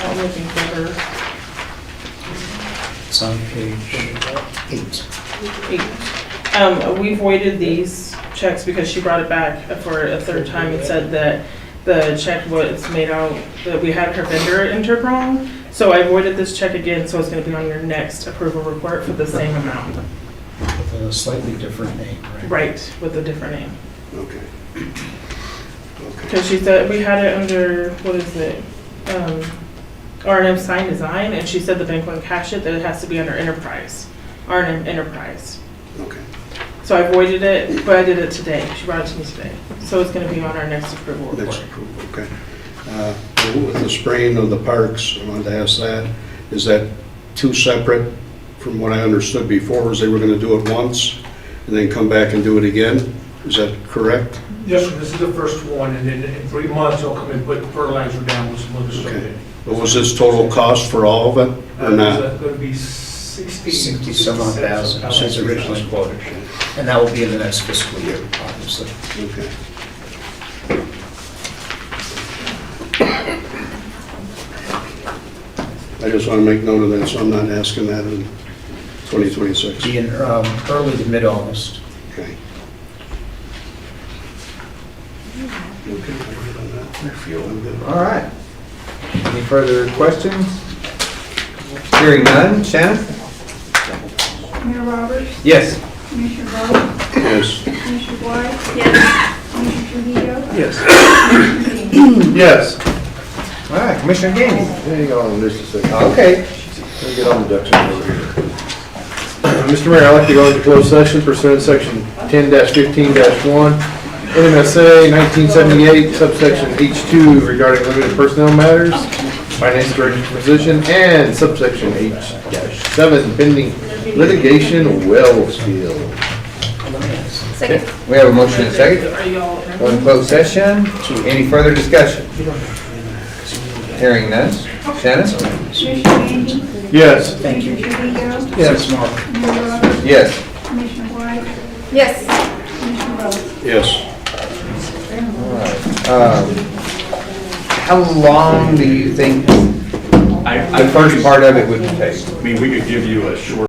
I'm looking for her. It's on page 8. We voided these checks because she brought it back for a third time and said that the check was made out, that we had her vendor entered wrong. So I voided this check again, so it's gonna be on your next approval report for the same amount. With a slightly different name, right? Right, with a different name. Okay. Because she said, we had it under, what is it? R&M Sign Design, and she said the bank wouldn't cash it, that it has to be under Enterprise. R&M Enterprise. Okay. So I voided it, but I did it today. She brought it to me today. So it's gonna be on our next approval report. Next approval, okay. With the spraying of the parks, I wanted to ask that, is that two separate from what I understood before, was they were gonna do it once and then come back and do it again? Is that correct? Yes, sir, this is the first one, and then in 3 months, they'll come and put fertilizer down with some other stuff in it. But was this total cost for all of it or not? It's gonna be 60 some odd thousand since originally quoted. And that will be in the next fiscal year, obviously. Okay. I just want to make note of that, so I'm not asking that in 2026. Be in early to mid-August. Okay. Okay, I'm good on that. I feel I'm good. All right. Any further questions? Hearing none. Shannon? Mayor Roberts? Yes. Commissioner Bowe? Yes. Commissioner White? Yes. Commissioner Trujillo? Yes. Commissioner Gandy? Yes. All right, Commissioner Gandy. Hang on just a second. Okay. Let me get on the ducks in over here. Mr. Mayor, I'd like to go into closed session pursuant to section 10-15-1, NMSA 1978, subsection H2 regarding limited personnel matters, finance director's position, and subsection H-7 pending litigation well field. Second. We have a motion and a second. Are y'all Go in closed session. Any further discussion? Hearing none. Shannon? Commissioner Gandy? Yes. Thank you. Commissioner Trujillo? Yes, Mark. Mayor Roberts? Yes. Commissioner White? Yes. Commissioner Bowe? Yes. All right. How long do you think the first part of it would take? I mean, we could give you a short